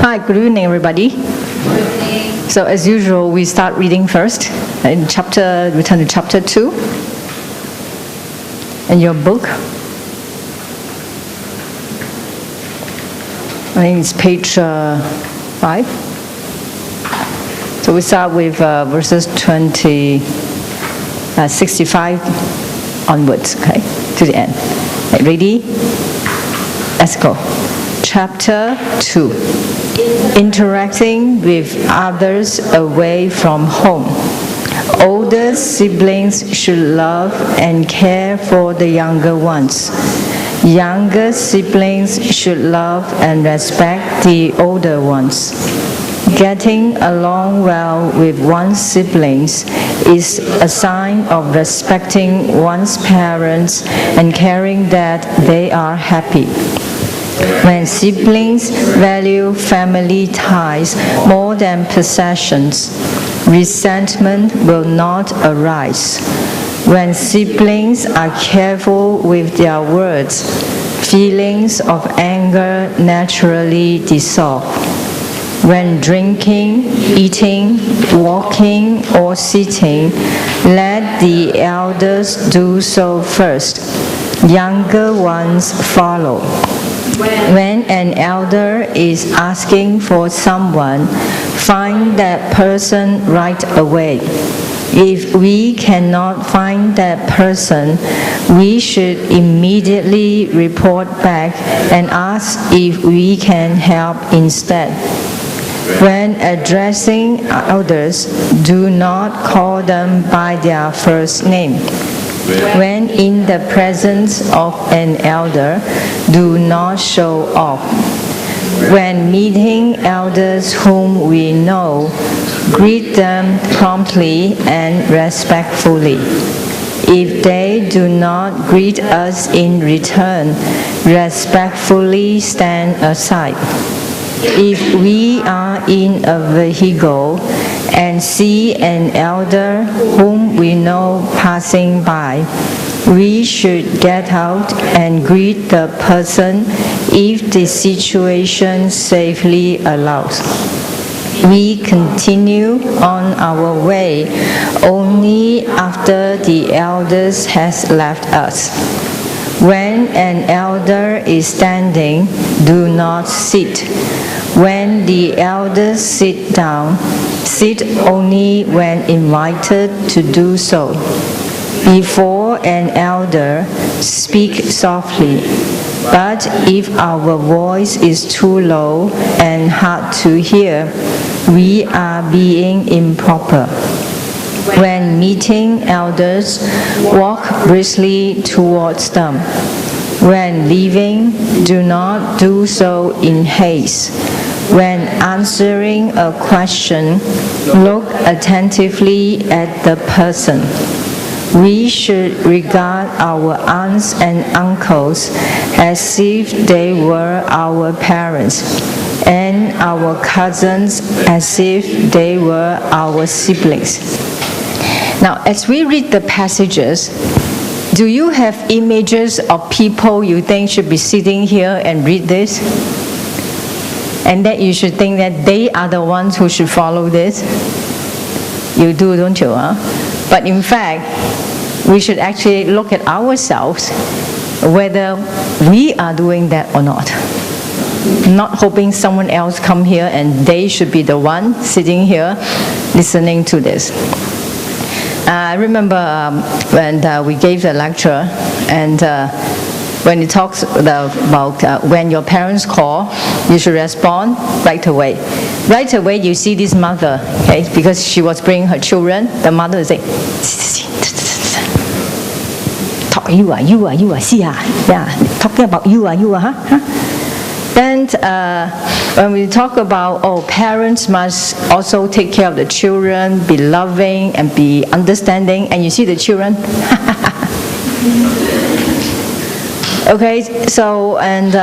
Hi, good evening, everybody. So as usual, we start reading first. We turn to chapter 2 in your book. I think it's page 5. So we start with verses 65 onwards, okay, to the end. Okay, ready? Let's go. Chapter 2. Interacting with others away from home. Older siblings should love and care for the younger ones. Younger siblings should love and respect the older ones. Getting along well with one's siblings is a sign of respecting one's parents and caring that they are happy. When siblings value family ties more than possessions, resentment will not arise. When siblings are careful with their words, feelings of anger naturally dissolve. When drinking, eating, walking, or sitting, let the elders do so first. Younger ones follow. When an elder is asking for someone, find that person right away. If we cannot find that person, we should immediately report back and ask if we can help instead. When addressing elders, do not call them by their first name. When in the presence of an elder, do not show off. When meeting elders whom we know, greet them promptly and respectfully. If they do not greet us in return, respectfully stand aside. If we are in a vehicle and see an elder whom we know passing by, we should get out and greet the person if the situation safely allows. We continue on our way only after the elders has left us. When an elder is standing, do not sit. When the elders sit down, sit only when invited to do so. Before an elder, speak softly. But if our voice is too low and hard to hear, we are being improper. When meeting elders, walk briskly towards them. When leaving, do not do so in haste. When answering a question, look attentively at the person. We should regard our aunts and uncles as if they were our parents, and our cousins as if they were our siblings. Now, as we read the passages, do you have images of people you think should be sitting here and read this? And that you should think that they are the ones who should follow this? You do, don't you? Huh? But in fact, we should actually look at ourselves, whether we are doing that or not. Not hoping someone else come here and they should be the one sitting here listening to this. I remember when we gave the lecture, and when it talks about when your parents call, you should respond right away. Right away, you see this mother, okay, because she was bringing her children. The mother is saying, "Talk you are, see yeah, talking about you are, huh?" Then when we talk about, parents must also take care of the children, be loving and be understanding, and you see the children. Okay, so, and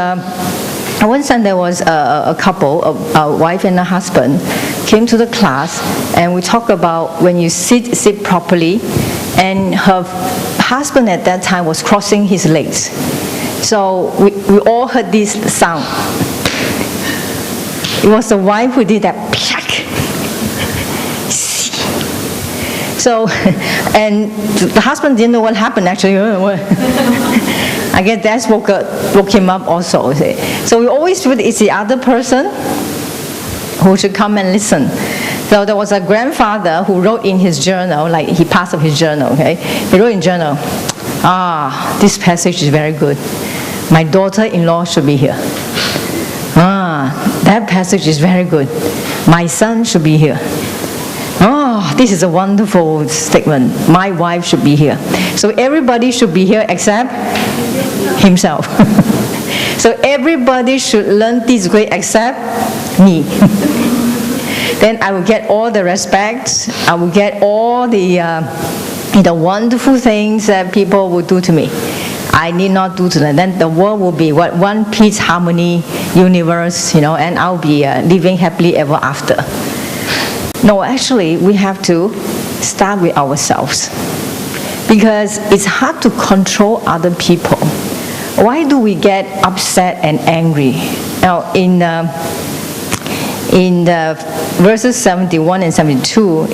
one time there was a couple, a wife and a husband, came to the class, and we talk about when you sit properly, and her husband at that time was crossing his legs. So we all heard this sound. It was the wife who did that. So, and the husband didn't know what happened actually. I guess that woke him up also. So we always feel it's the other person who should come and listen. So there was a grandfather who wrote in his journal, like he passed up his journal, okay? He wrote in journal, this passage is very good. My daughter-in-law should be here. That passage is very good. My son should be here. This is a wonderful statement. My wife should be here. So everybody should be here except himself. So everybody should learn弟子规 except me. Then I will get all the respect. I will get all the wonderful things that people will do to me. I need not do to them. Then the world will be what, one peace, harmony, universe, and I'll be living happily ever after. No, actually, we have to start with ourselves, because it's hard to control other people. Why do we get upset and angry? Now, in verses 71 and 72,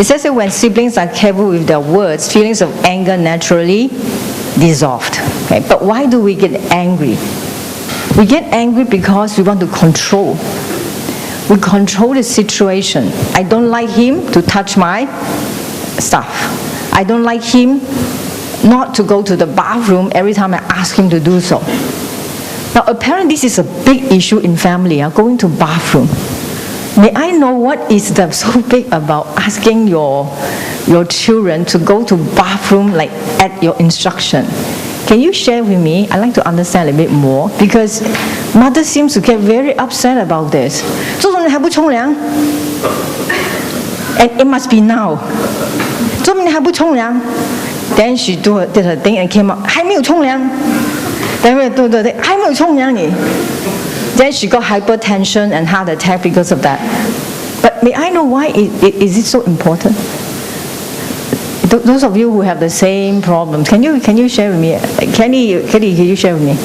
it says that when siblings are careful with their words, feelings of anger naturally dissolved. Okay? But why do we get angry? We get angry because we want to control. We control the situation. I don't like him to touch my stuff. I don't like him not to go to the bathroom every time I ask him to do so. Now, apparently this is a big issue in family, going to bathroom. May I know what is so big about asking your children to go to bathroom like at your instruction? Can you share with me? I'd like to understand a bit more, because mother seems to get very upset about this. And it must be now. Then she did her thing and came out. Then she got hypertension and heart attack because of that. But may I know why is it so important? Those of you who have the same problems, can you share with me? Kenny, can you share with me?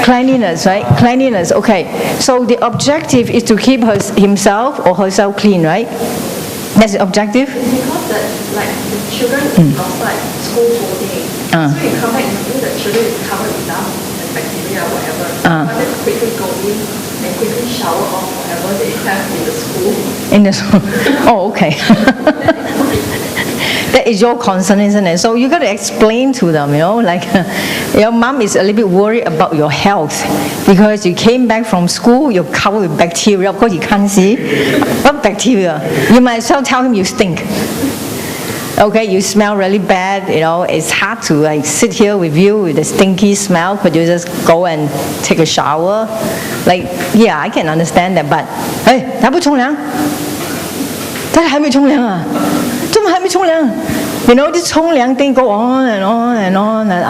Cleanliness, right? Cleanliness. Okay. So the objective is to keep himself or herself clean, right? That's the objective. Because the children is outside school all day, so you come back and the children is covered with dust and bacteria or whatever. But then quickly go in and quickly shower off whatever they have in the school. In the school. Oh, okay. That is your concern, isn't it? So you got to explain to them, like your mom is a little bit worried about your health because you came back from school, you're covered with bacteria. Of course, you can't see what bacteria. You might as well tell him you stink. Okay, you smell really bad. It's hard to sit here with you with the stinky smell. Could you just go and take a shower? Yeah, I can understand that. But hey, 他不冲凉，他还没冲凉啊。怎么还没冲凉？ this 冲凉 thing go on and on and on, and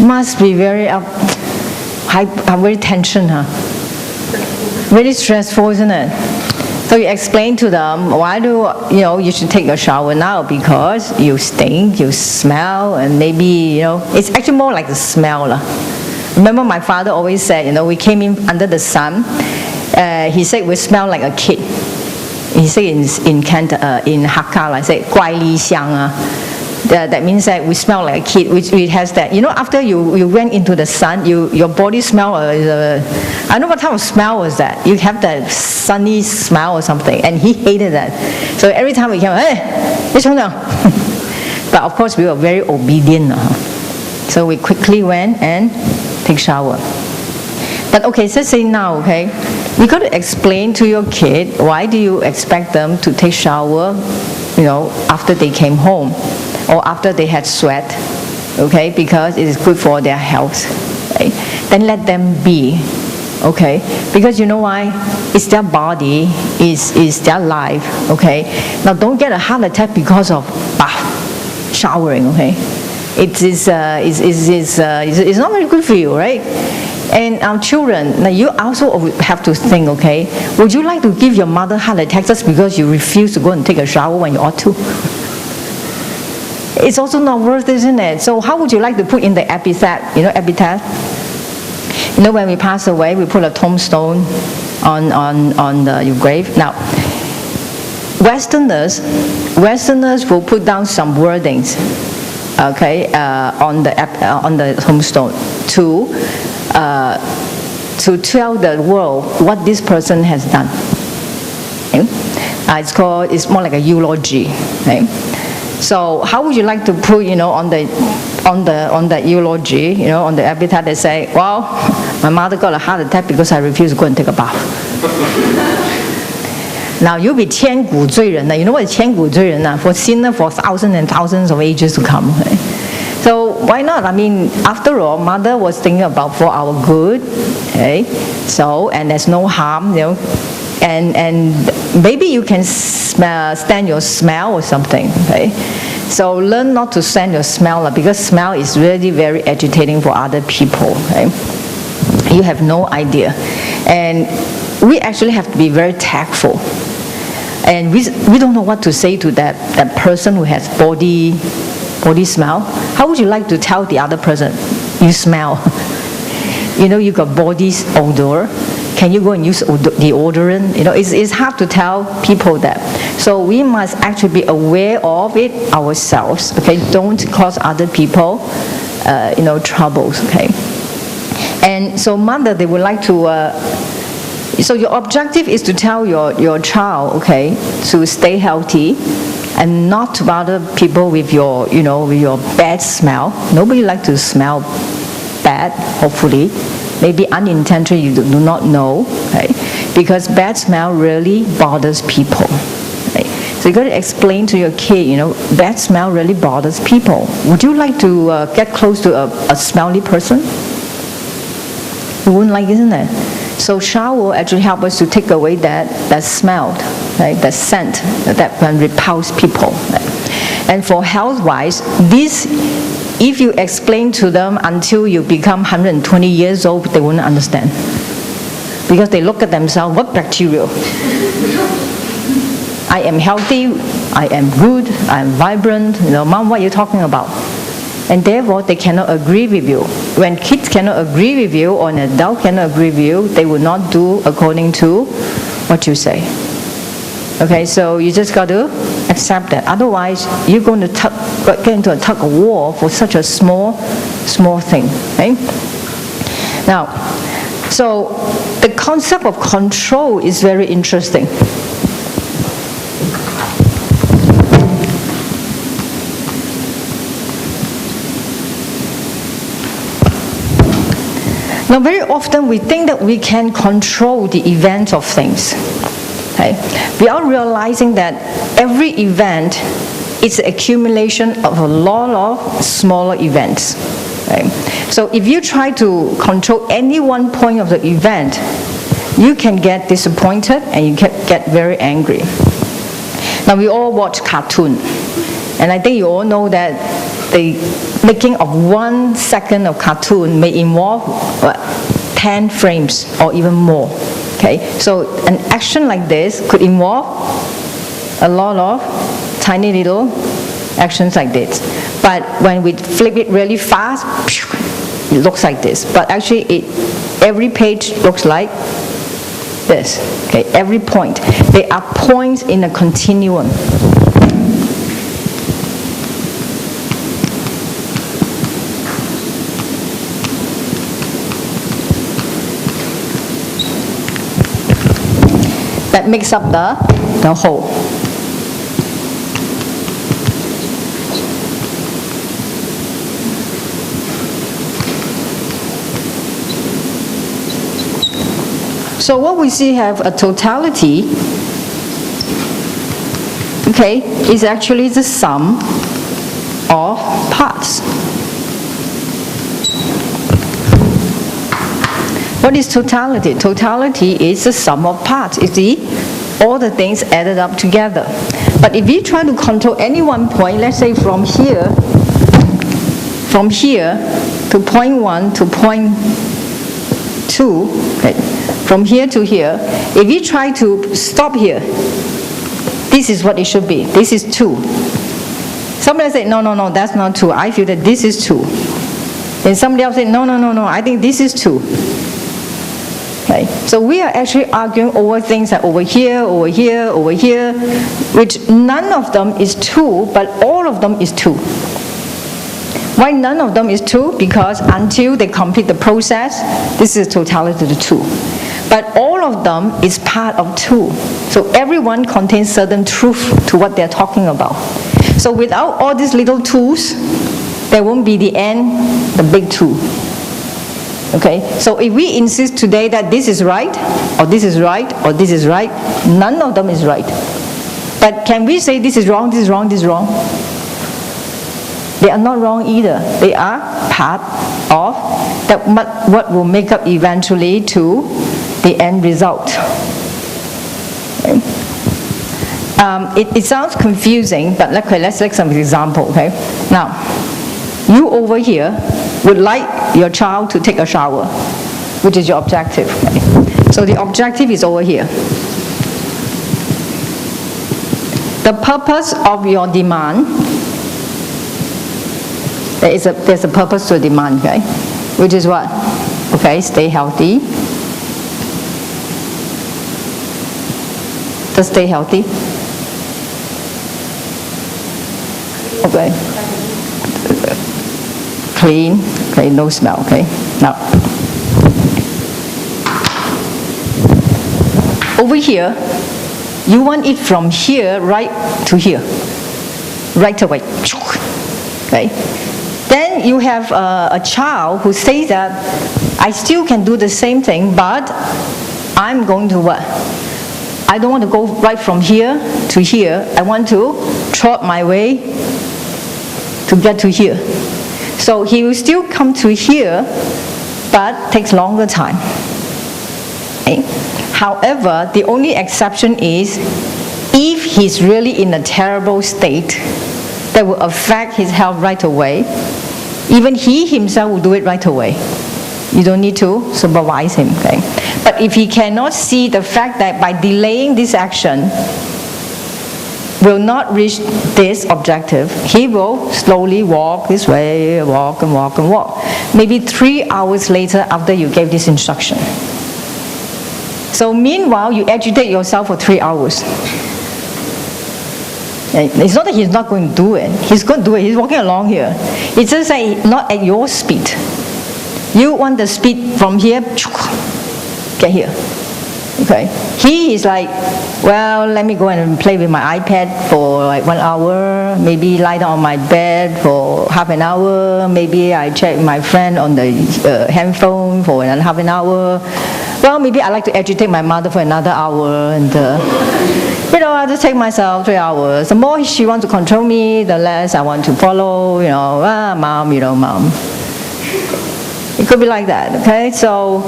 must be very very tension, very stressful, isn't it? So you explain to them why you should take a shower now, because you stink, you smell, and maybe it's actually more like the smell. Remember, my father always said, we came in under the sun. He said we smell like a kid. He said in Hakka, I say 怪丽香. That means that we smell like a kid, which it has that. After you went into the sun, your body smell I don't know what type of smell was that. You have that sunny smell or something, and he hated that. So every time we came, hey, but of course we were very obedient. So we quickly went and take shower. But okay, let's say now, okay, you got to explain to your kid why do you expect them to take shower, after they came home or after they had sweat, okay, because it is good for their health. Right? Then let them be, okay, because you know why? It's their body, it's their life, okay. Now don't get a heart attack because of showering, okay. It's not very good for you, right? And our children, now you also have to think, okay, would you like to give your mother heart attack just because you refuse to go and take a shower when you ought to? It's also not worth it, isn't it? So how would you like to put in the epitaph? Epitaph? You know, when we pass away, we put a tombstone on your grave. Now, Westerners will put down some wordings, okay, on the tombstone to tell the world what this person has done. Okay? It's more like a eulogy. Okay? So how would you like to put, on the eulogy, on the epitaph, they say, well, my mother got a heart attack because I refused to go and take a bath. Now you'll be 千古罪人. You know what is 千古罪人? For sinner for thousands and thousands of ages to come. Okay? So why not? I mean, after all, mother was thinking about for our good. Okay? So, and there's no harm, and maybe you can stand your smell or something. Okay? So learn not to stand your smell, because smell is really very agitating for other people. Okay? You have no idea. And we actually have to be very tactful. And we don't know what to say to that person who has body smell. How would you like to tell the other person, you smell? You got body odor. Can you go and use deodorant? It's hard to tell people that. So we must actually be aware of it ourselves. Okay, don't cause other people, troubles. Okay, and so mother, they would like to. So your objective is to tell your child, okay, to stay healthy, and not to bother people with your bad smell. Nobody likes to smell bad. Hopefully. Maybe unintentionally, you do not know, right? Because bad smell really bothers people. Right? So you got to explain to your kid, bad smell really bothers people. Would you like to get close to a smelly person? You wouldn't like, isn't it? So shower will actually help us to take away that smell, right? That scent that can repulse people. Right? And for health-wise, if you explain to them until you become 120 years old, they won't understand. Because they look at themselves, what bacteria? I am healthy, I am good, I am vibrant. Mom, what are you talking about? And therefore, they cannot agree with you. When kids cannot agree with you, or an adult cannot agree with you, they will not do according to what you say. Okay, so you just got to accept that. Otherwise, you're going to get into a tug of war for such a small thing. Okay? Now, so the concept of control is very interesting. Now, very often we think that we can control the events of things. Okay? We are realizing that every event is an accumulation of a lot of smaller events. Okay? So if you try to control any one point of the event, you can get disappointed and you can get very angry. Now we all watch cartoon, and I think you all know that the making of 1 second of cartoon may involve 10 frames or even more. Okay, so an action like this could involve a lot of tiny little actions like this. But when we flip it really fast, it looks like this. But actually, every page looks like this. Okay, every point. They are points in a continuum. That makes up the whole. So what we see have a totality, okay, is actually the sum of parts. What is totality? Totality is the sum of parts. It's all the things added up together. But if you try to control any one point, let's say from here to point 1 to point 2, okay, from here to here, if you try to stop here, this is what it should be. This is 2. Somebody say, no, that's not 2. I feel that this is 2. Then somebody else say, no, I think this is 2. Okay? So we are actually arguing over things like over here, which none of them is true, but all of them is true. Why none of them is true? Because until they complete the process, this is totality of the two. But all of them is part of two. So everyone contains certain truth to what they're talking about. So without all these little tools, there won't be the end, the big two. Okay? So if we insist today that this is right, or this is right, or this is right, none of them is right. But can we say this is wrong, this is wrong, this is wrong? They are not wrong either. They are part of that what will make up eventually to the end result. Okay? It sounds confusing, but let's take some example. Okay? Now, you over here would like your child to take a shower, which is your objective. Okay? So the objective is over here. The purpose of your demand, there's a purpose to demand, okay? Which is what? Okay, stay healthy. To stay healthy. Okay. Clean, okay, no smell, okay? Now, over here, you want it from here right to here, right away, okay? Then you have a child who says that I still can do the same thing, but I'm going to what? I don't want to go right from here to here. I want to trot my way to get to here. So he will still come to here, but takes longer time. Okay? However, the only exception is if he's really in a terrible state that will affect his health right away, even he himself will do it right away. You don't need to supervise him. Okay? But if he cannot see the fact that by delaying this action will not reach this objective, he will slowly walk this way, walk and walk and walk. Maybe 3 hours later after you gave this instruction. So meanwhile, you agitate yourself for 3 hours. It's not that he's not going to do it. He's going to do it. He's walking along here. It's just like not at your speed. You want the speed from here, get here. Okay? He is like, well, let me go and play with my iPad for like 1 hour, maybe lie down on my bed for half an hour, maybe I check my friend on the handphone for another half an hour. Well, maybe I like to agitate my mother for another hour, and I just take myself 3 hours. The more she wants to control me, the less I want to follow, mom, mom. It could be like that, okay? So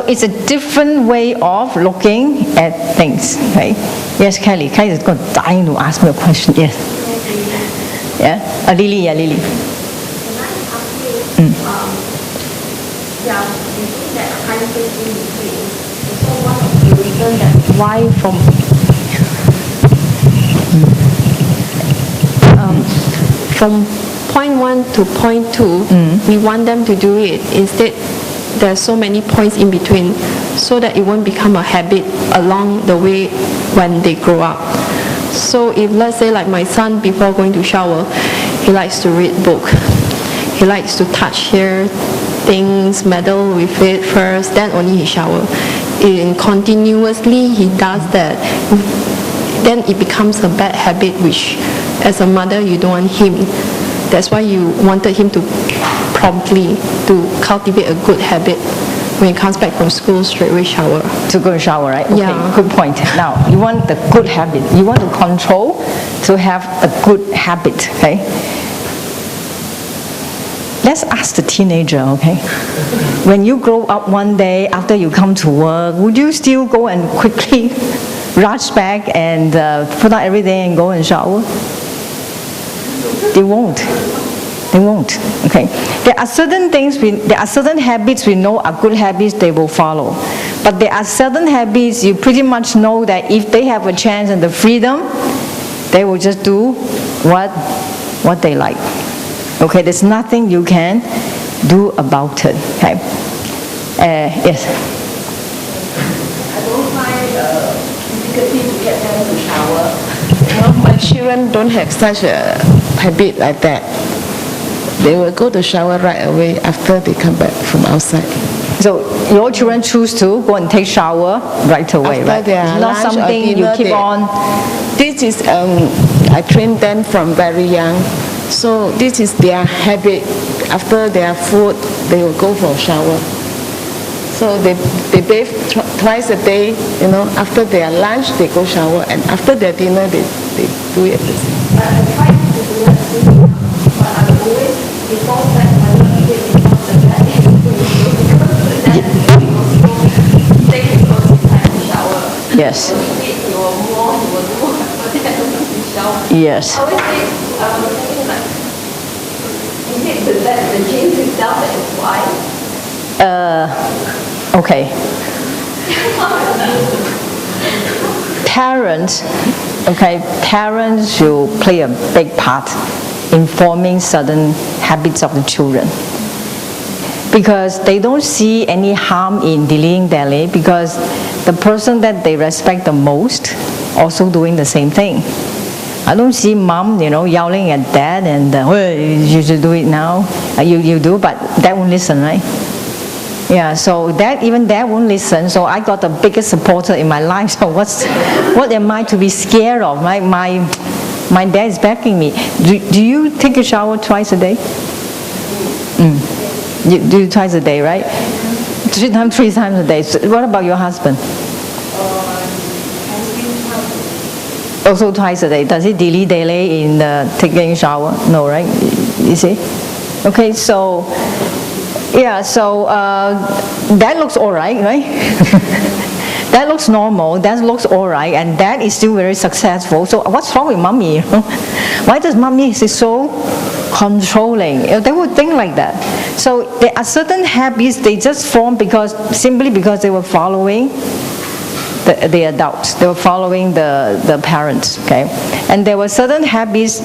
it's a different way of looking at things, okay? Yes, Kelly. Kelly is dying to ask me a question. Yes. Yeah? Lily, yeah, Lily. Can I ask you, within that time frame in between, so one of the reasons that why from point 1 to point 2, we want them to do it. Instead, there are so many points in between, so that it won't become a habit along the way when they grow up. So if let's say like my son, before going to shower, he likes to read book. He likes to touch here, things, meddle with it first, then only he shower. And continuously he does that, then it becomes a bad habit, which as a mother you don't want him. That's why you wanted him to promptly to cultivate a good habit. When he comes back from school, straight away shower. To go to shower, right? Okay, yeah. Good point. Now, you want the good habit. You want to control to have a good habit, okay? Let's ask the teenager, okay? When you grow up one day after you come to work, would you still go and quickly rush back and put on everything and go and shower? They won't. They won't. Okay. There are certain things, there are certain habits we know are good habits, they will follow. But there are certain habits you pretty much know that if they have a chance and the freedom, they will just do what they like. Okay. There's nothing you can do about it. Okay. Yes. I don't find difficulty to get them to shower. My children don't have such a habit like that. They will go to shower right away after they come back from outside. So your children choose to go and take shower right away, After right? their It's not lunch or something you dinner, keep on. This is I trained them from very young, so this is their habit. After their food, they will go for a shower. So they bathe twice a day. After their lunch they go shower, and after their dinner they do it. I try to do that too, but I always before that I learned it before the bed take it all the time to shower. Yes. You will more, you will do, but then you shower. Yes. I always think, thinking like, is it the genes itself that is why? Okay. Parents should play a big part in forming certain habits of the children. Because they don't see any harm in dilly-dally, because the person that they respect the most also doing the same thing. I don't see mom, yelling at dad and, you should do it now. You do, but dad won't listen, right? Yeah, so even dad won't listen, so I got the biggest supporter in my life, so what am I to be scared of? My dad is backing me. Do you take a shower twice a day? You do twice a day, right? 3 times a day. So what about your husband? Also twice a day. Does he dilly-dally in taking a shower? No, right? You see? Okay, so yeah, so that looks all right? That looks normal, that looks all right, and that is still very successful. So what's wrong with mommy? Why does mommy is so controlling? They would think like that. So there are certain habits they just form simply because they were following the adults, they were following the parents, okay? And there were certain habits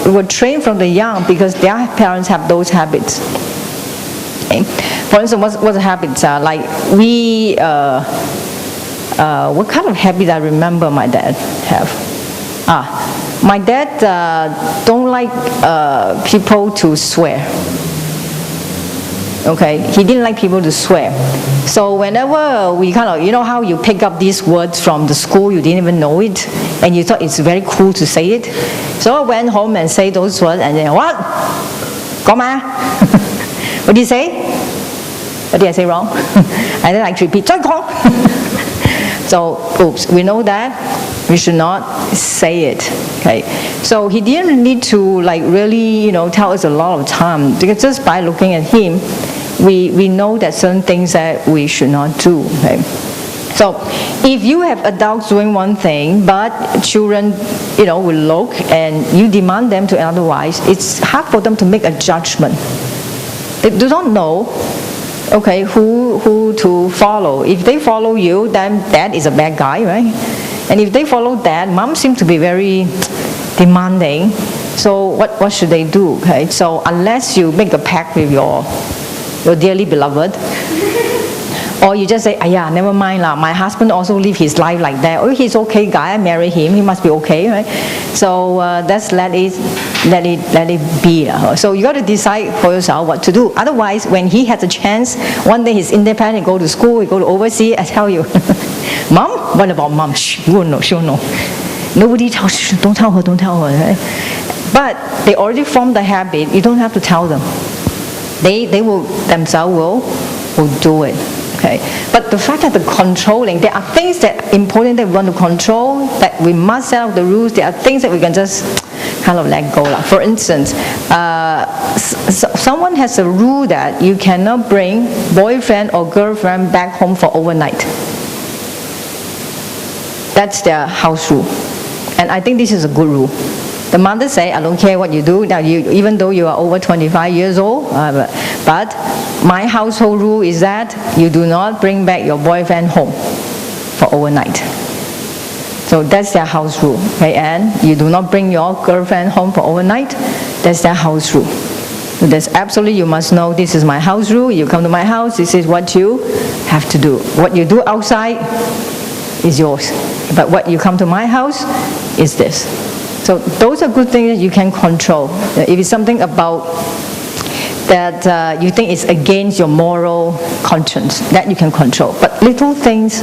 were trained from the young because their parents have those habits. Okay. For instance, what the habits are? Like what kind of habit I remember my dad have? My dad don't like people to swear. Okay, he didn't like people to swear. So whenever we how you pick up these words from the school, you didn't even know it, and you thought it's very cool to say it. So I went home and say those words, and then what? Goma? What did you say? What did I say wrong? And then I repeat, 再講. So, oops, we know that we should not say it. Okay, so he didn't need to really tell us a lot of time, because just by looking at him, we know that certain things that we should not do. Okay, so if you have adults doing one thing, but children will look and you demand them to otherwise, it's hard for them to make a judgment. They do not know, okay, who to follow. If they follow you, then dad is a bad guy, right? And if they follow dad, mom seems to be very demanding. So what should they do? Okay, so unless you make a pact with your dearly beloved, or you just say, never mind lah, my husband also live his life like that. Oh, he's okay guy, I marry him, he must be okay, right? So let's let it be. So you got to decide for yourself what to do. Otherwise, when he has a chance, one day he's independent, go to school, go to overseas, I tell you, mom, what about mom? Shh, you won't know, she won't know. Nobody tells, don't tell her, right? But they already formed the habit, you don't have to tell them. They will themselves will do it. Okay, but the fact that the controlling, there are things that are important that we want to control, that we must set out the rules. There are things that we can just kind of let go. For instance, someone has a rule that you cannot bring boyfriend or girlfriend back home for overnight. That's their house rule, and I think this is a good rule. The mother say, I don't care what you do, now even though you are over 25 years old, but my household rule is that you do not bring back your boyfriend home for overnight. So that's their house rule, okay? And you do not bring your girlfriend home for overnight, that's their house rule. So there's absolutely, you must know, this is my house rule. You come to my house, this is what you have to do. What you do outside is yours. But what you come to my house is this. So those are good things that you can control. If it's something about that you think is against your moral conscience, that you can control. But little things,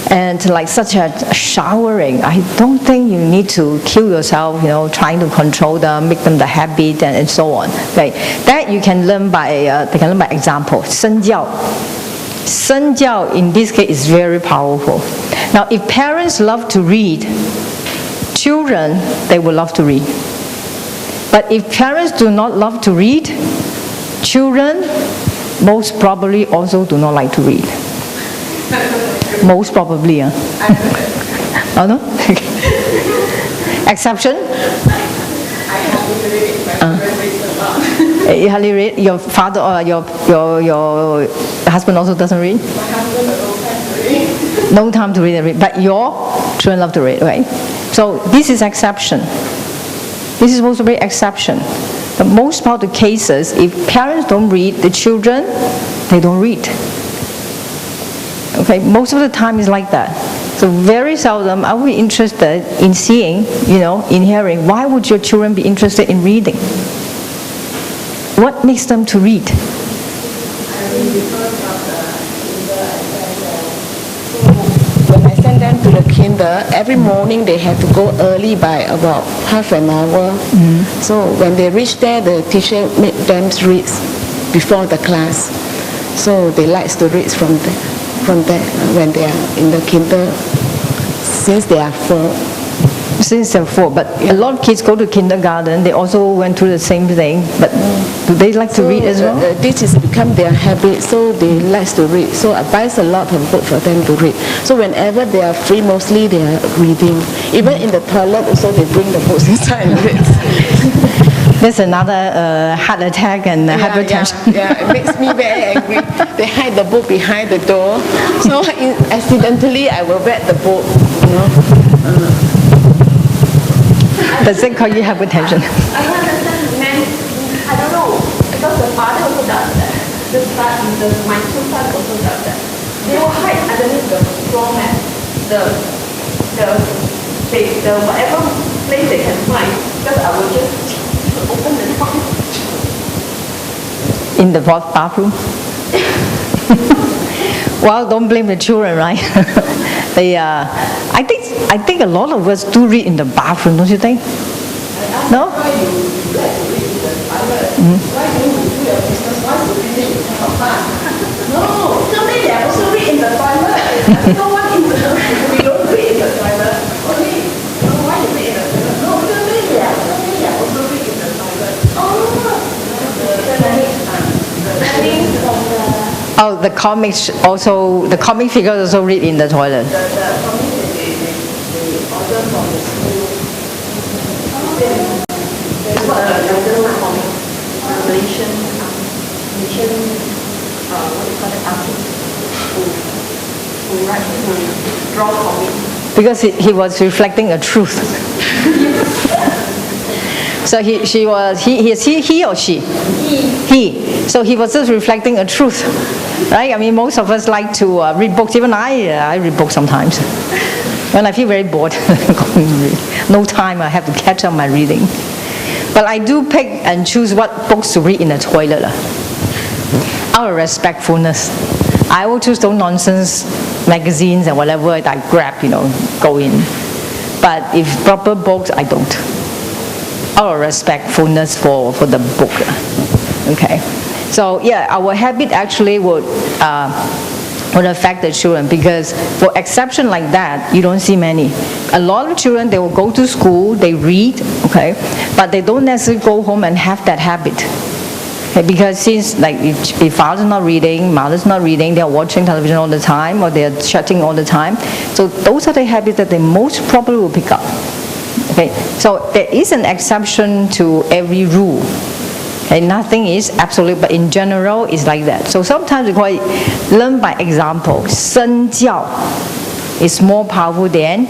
and like such as showering, I don't think you need to kill yourself, trying to control them, make them the habit, and so on. Okay, that you can learn by they can learn by example. 身教. 身教 in this case is very powerful. Now, if parents love to read, children, they will love to read. But if parents do not love to read, children most probably also do not like to read. Most probably. Oh no? Exception? I hardly read. My children reads a lot. You hardly read? Your father or your husband also doesn't read? My husband has no time to read. No time to read. But your children love to read, right? So this is exception. This is supposed to be exception. But most part of the cases, if parents don't read, the children, they don't read. Okay, most of the time it's like that. So very seldom I will be interested in seeing, in hearing. Why would your children be interested in reading? What makes them to read? When I send them to the kinder, every morning they have to go early by about half an hour. So when they reach there, the teacher make them read before the class. So they like to read from there when they are in the kinder, since they are 4. Since they're 4, but a lot of kids go to kindergarten, they also went through the same thing, but do they like to read as well? This has become their habit, so they like to read. So I buy a lot of books for them to read. So whenever they are free, mostly they are reading. Even in the toilet also they bring the books inside and read. There's another heart attack and hypertension. Yeah, it makes me very angry. They hide the book behind the door. So accidentally I will read the book, Does it cause you hypertension? I don't understand men. I don't know, because the father also does that. My 2 sons also does that. They will hide underneath the floor mat, the whatever place they can find. Because I will just open the door. In the bathroom? Well, don't blame the children, right? I think a lot of us do read in the bathroom, don't you think? No? Why you like to read in the toilet? Why do you do your business? Why do you read in the bath? No, sometimes they also read in the toilet. No one in the we don't read in the toilet. Only, why you read in the toilet? No, sometimes they also read in the toilet. Oh, the comics also, the comic figures also read in the toilet. The comics they order from the school. There's what another comic, Malaysian, what do you call it, artist who draw comics. Because he was reflecting a truth. So he or she? He. So he was just reflecting a truth, right? I mean, most of us like to read books. Even I read books sometimes. When I feel very bored, no time, I have to catch up my reading. But I do pick and choose what books to read in the toilet. Out of respectfulness. I will choose those nonsense magazines and whatever I grab, go in. But if proper books, I don't. Out of respectfulness for the book. Okay. So yeah, our habit actually would affect the children, because for exception like that, you don't see many. A lot of children, they will go to school, they read, okay, but they don't necessarily go home and have that habit. Okay, because since like if father's not reading, mother's not reading, they're watching television all the time, or they're chatting all the time. So those are the habits that they most probably will pick up. Okay, so there is an exception to every rule. Okay, nothing is absolute, but in general, it's like that. So sometimes we call it learn by example. 身教 is more powerful than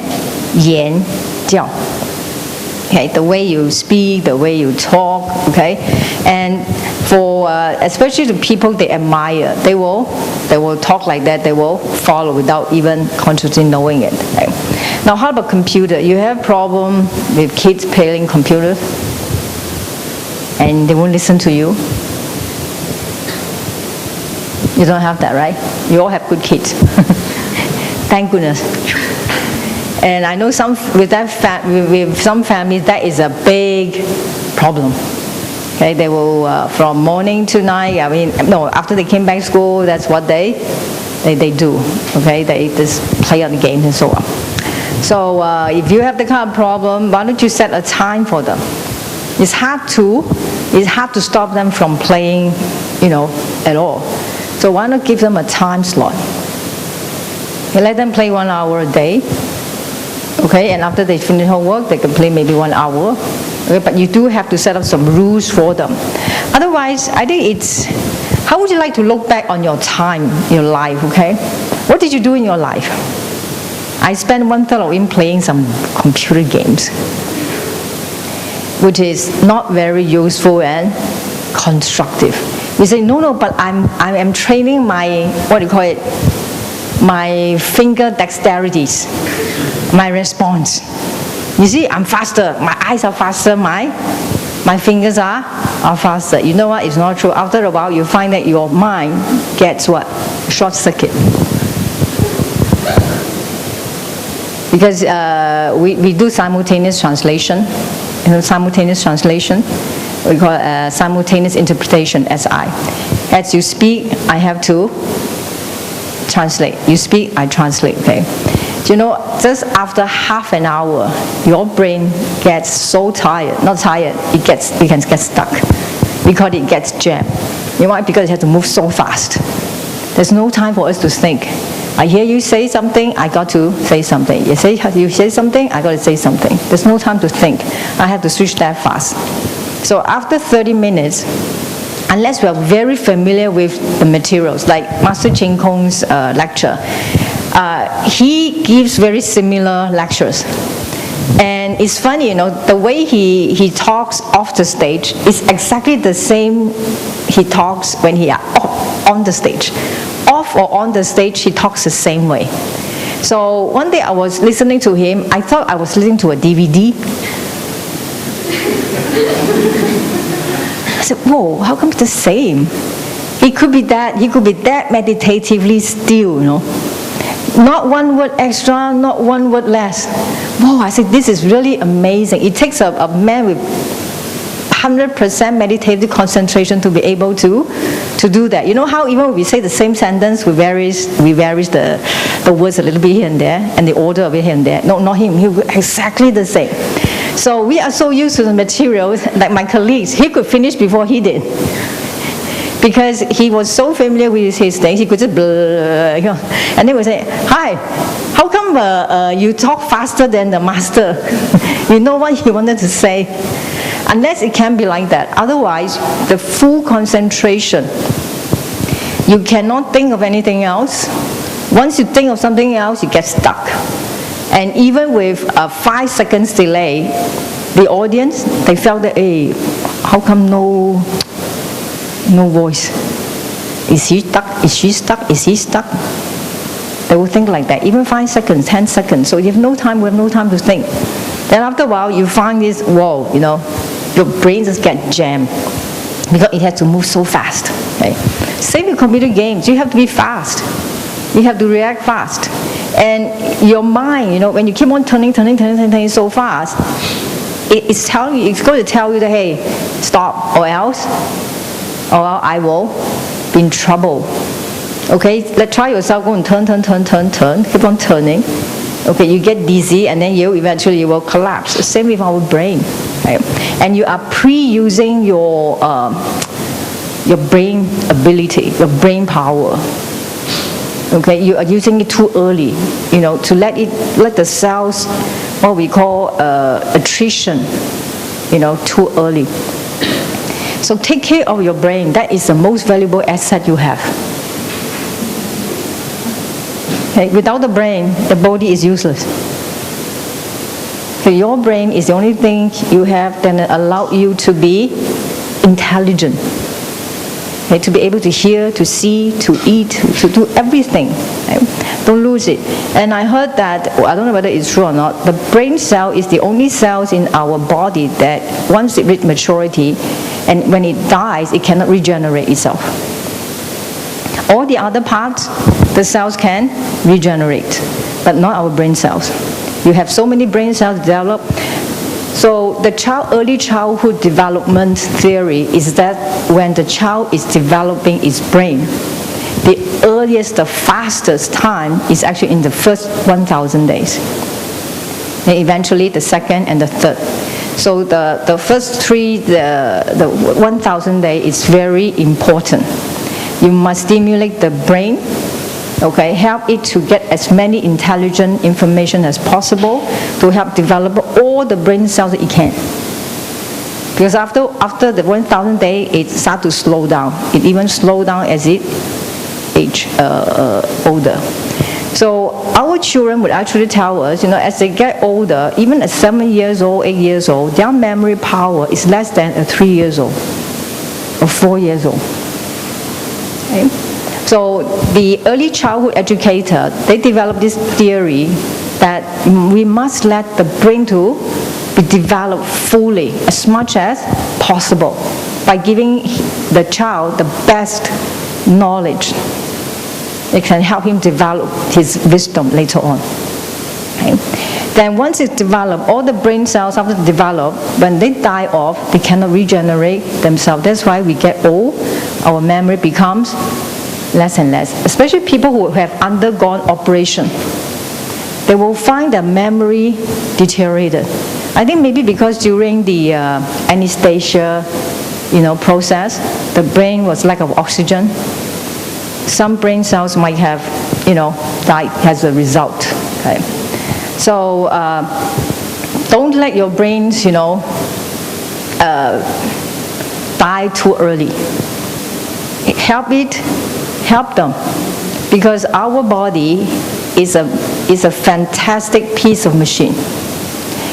言教. Okay, the way you speak, the way you talk, okay? And for, especially the people they admire, they will talk like that, they will follow without even consciously knowing it. Okay? Now, how about computer? You have problem with kids playing computers, and they won't listen to you? You don't have that, right? You all have good kids. Thank goodness. And I know with some families that is a big problem. Okay, they will from morning to night. I mean, no, after they came back to school, that's what they do. Okay, they just play on the games and so on. So if you have the kind of problem, why don't you set a time for them? It's hard to stop them from playing, at all. So why not give them a time slot? You let them play 1 hour a day. Okay, and after they finish homework, they can play maybe 1 hour. Okay, but you do have to set up some rules for them. Otherwise, I think how would you like to look back on your time, your life, okay? What did you do in your life? I spent 1/3 of it playing some computer games, which is not very useful and constructive. You say, no, but I am training my, my finger dexterities, my response. You see, I'm faster, my eyes are faster, my fingers are faster. You know what, it's not true. After a while, you find that your mind gets what? Short circuit. Because we do simultaneous translation. Simultaneous translation. We call it simultaneous interpretation, SI. As you speak, I have to translate. You speak, I translate, okay? Just after half an hour, your brain gets so tired, not tired, it can get stuck. Because it gets jammed. You know why? Because it has to move so fast. There's no time for us to think. I hear you say something, I got to say something. You say something, I got to say something. There's no time to think. I have to switch that fast. So after 30 minutes, unless we are very familiar with the materials, like Master Ching Kong's lecture, he gives very similar lectures. And it's funny, the way he talks off the stage is exactly the same he talks when he is on the stage. Off or on the stage, he talks the same way. So one day I was listening to him, I thought I was listening to a DVD. I said, whoa, how come it's the same? He could be that meditatively still, Not one word extra, not one word less. Whoa, I said, this is really amazing. It takes a man with 100% meditative concentration to be able to do that. You know how even when we say the same sentence, we varies the words a little bit here and there, and the order of it here and there. No, not him. He was exactly the same. So we are so used to the materials, like my colleagues, he could finish before he did. Because he was so familiar with his things, he could just and they would say, hi, how come you talk faster than the master? You know what he wanted to say? Unless it can be like that. Otherwise, the full concentration, you cannot think of anything else. Once you think of something else, you get stuck. And even with a 5 seconds delay, the audience, they felt that, hey, how come no voice? Is he stuck? Is she stuck? Is he stuck? They will think like that. Even 5 seconds, 10 seconds. So you have no time, we have no time to think. Then after a while, you find this, whoa, your brain just get jammed because it has to move so fast. Okay? Same with computer games. You have to be fast. You have to react fast. And your mind, when you keep on turning so fast, it's going to tell you that, hey, stop, or else I will be in trouble. Okay, try yourself, go and turn, keep on turning. Okay, you get dizzy and then eventually you will collapse. Same with our brain. Right? And you are pre-using your brain ability, your brain power. Okay, you are using it too early, to let the cells, what we call attrition, too early. So take care of your brain. That is the most valuable asset you have. Okay, without the brain, the body is useless. So your brain is the only thing you have that allow you to be intelligent. Okay, to be able to hear, to see, to eat, to do everything. Okay? Don't lose it. And I heard that, I don't know whether it's true or not, the brain cell is the only cells in our body that once it reaches maturity, and when it dies, it cannot regenerate itself. All the other parts, the cells can regenerate, but not our brain cells. You have so many brain cells develop. So the early childhood development theory is that when the child is developing its brain, the earliest, the fastest time is actually in the first 1,000 days. And eventually the second and the third. So the first three, the 1,000 day is very important. You must stimulate the brain, okay, help it to get as many intelligent information as possible to help develop all the brain cells that it can. Because after the 1,000 day, it starts to slow down. It even slows down as it age older. So our children would actually tell us, as they get older, even at 7 years old, 8 years old, their memory power is less than a 3 years old or 4 years old. Okay? So the early childhood educator, they developed this theory that we must let the brain to be developed fully, as much as possible, by giving the child the best knowledge. It can help him develop his wisdom later on. Okay? Then once it's developed, all the brain cells after develop, when they die off, they cannot regenerate themselves. That's why we get old, our memory becomes less and less. Especially people who have undergone operation. They will find their memory deteriorated. I think maybe because during the anesthesia, process, the brain was lack of oxygen. Some brain cells might have, died as a result. Okay? So don't let your brains, die too early. Help them, because our body is a fantastic piece of machine.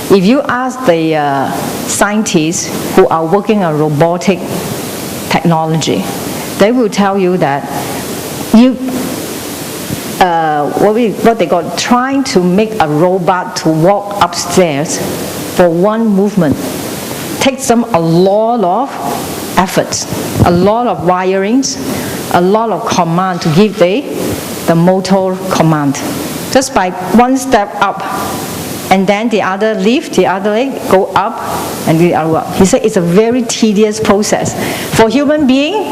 If you ask the scientists who are working on robotic technology, they will tell you that what they call trying to make a robot to walk upstairs for one movement takes them a lot of efforts, a lot of wirings, a lot of command to give the motor command. Just by one step up, and then the other lift, the other leg go up, and the other up. He said it's a very tedious process. For human being,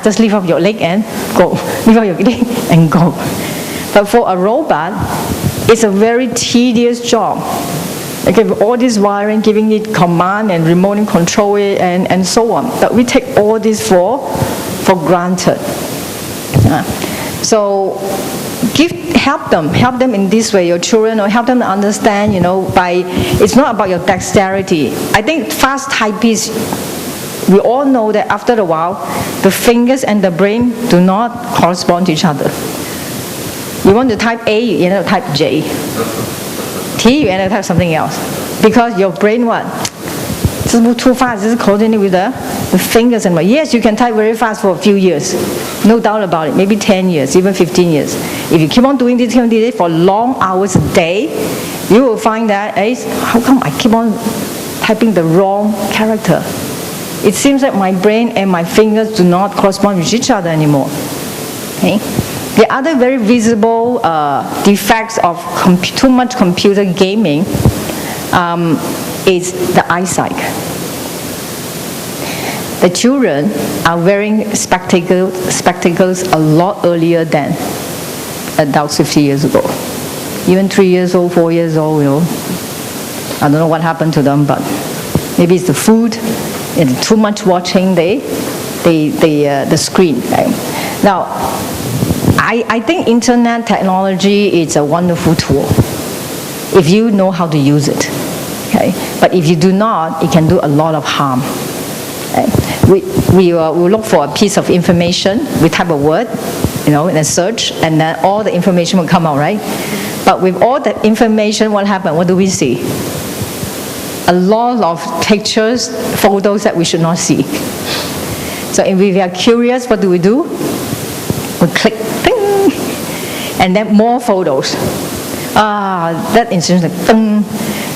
just lift up your leg and go. Lift up your leg and go. But for a robot, it's a very tedious job. Okay, with all this wiring, giving it command and remote control it and so on. But we take all this for granted. So help them in this way, your children, or help them to understand, it's not about your dexterity. I think fast typists, we all know that after a while, the fingers and the brain do not correspond to each other. You want to type A, you end up type J. T, you end up type something else. Because your brain just move too fast, just coordinate with the fingers and yes, you can type very fast for a few years. No doubt about it. Maybe 10 years, even 15 years. If you keep on doing this for long hours a day, you will find that, how come I keep on typing the wrong character? It seems that my brain and my fingers do not correspond with each other anymore. Okay? The other very visible defects of too much computer gaming is the eyesight. The children are wearing spectacles a lot earlier than adults 50 years ago. Even 3 years old, 4 years old, I don't know what happened to them, but maybe it's the food and too much watching the screen. Right? Now, I think internet technology is a wonderful tool if you know how to use it. Okay? But if you do not, it can do a lot of harm. Okay? We look for a piece of information, we type a word, in a search, and then all the information will come out, right? But with all the information, what happened? What do we see? A lot of pictures, photos that we should not see. So if we are curious, what do? We click, ding, and then more photos. That incident, ding.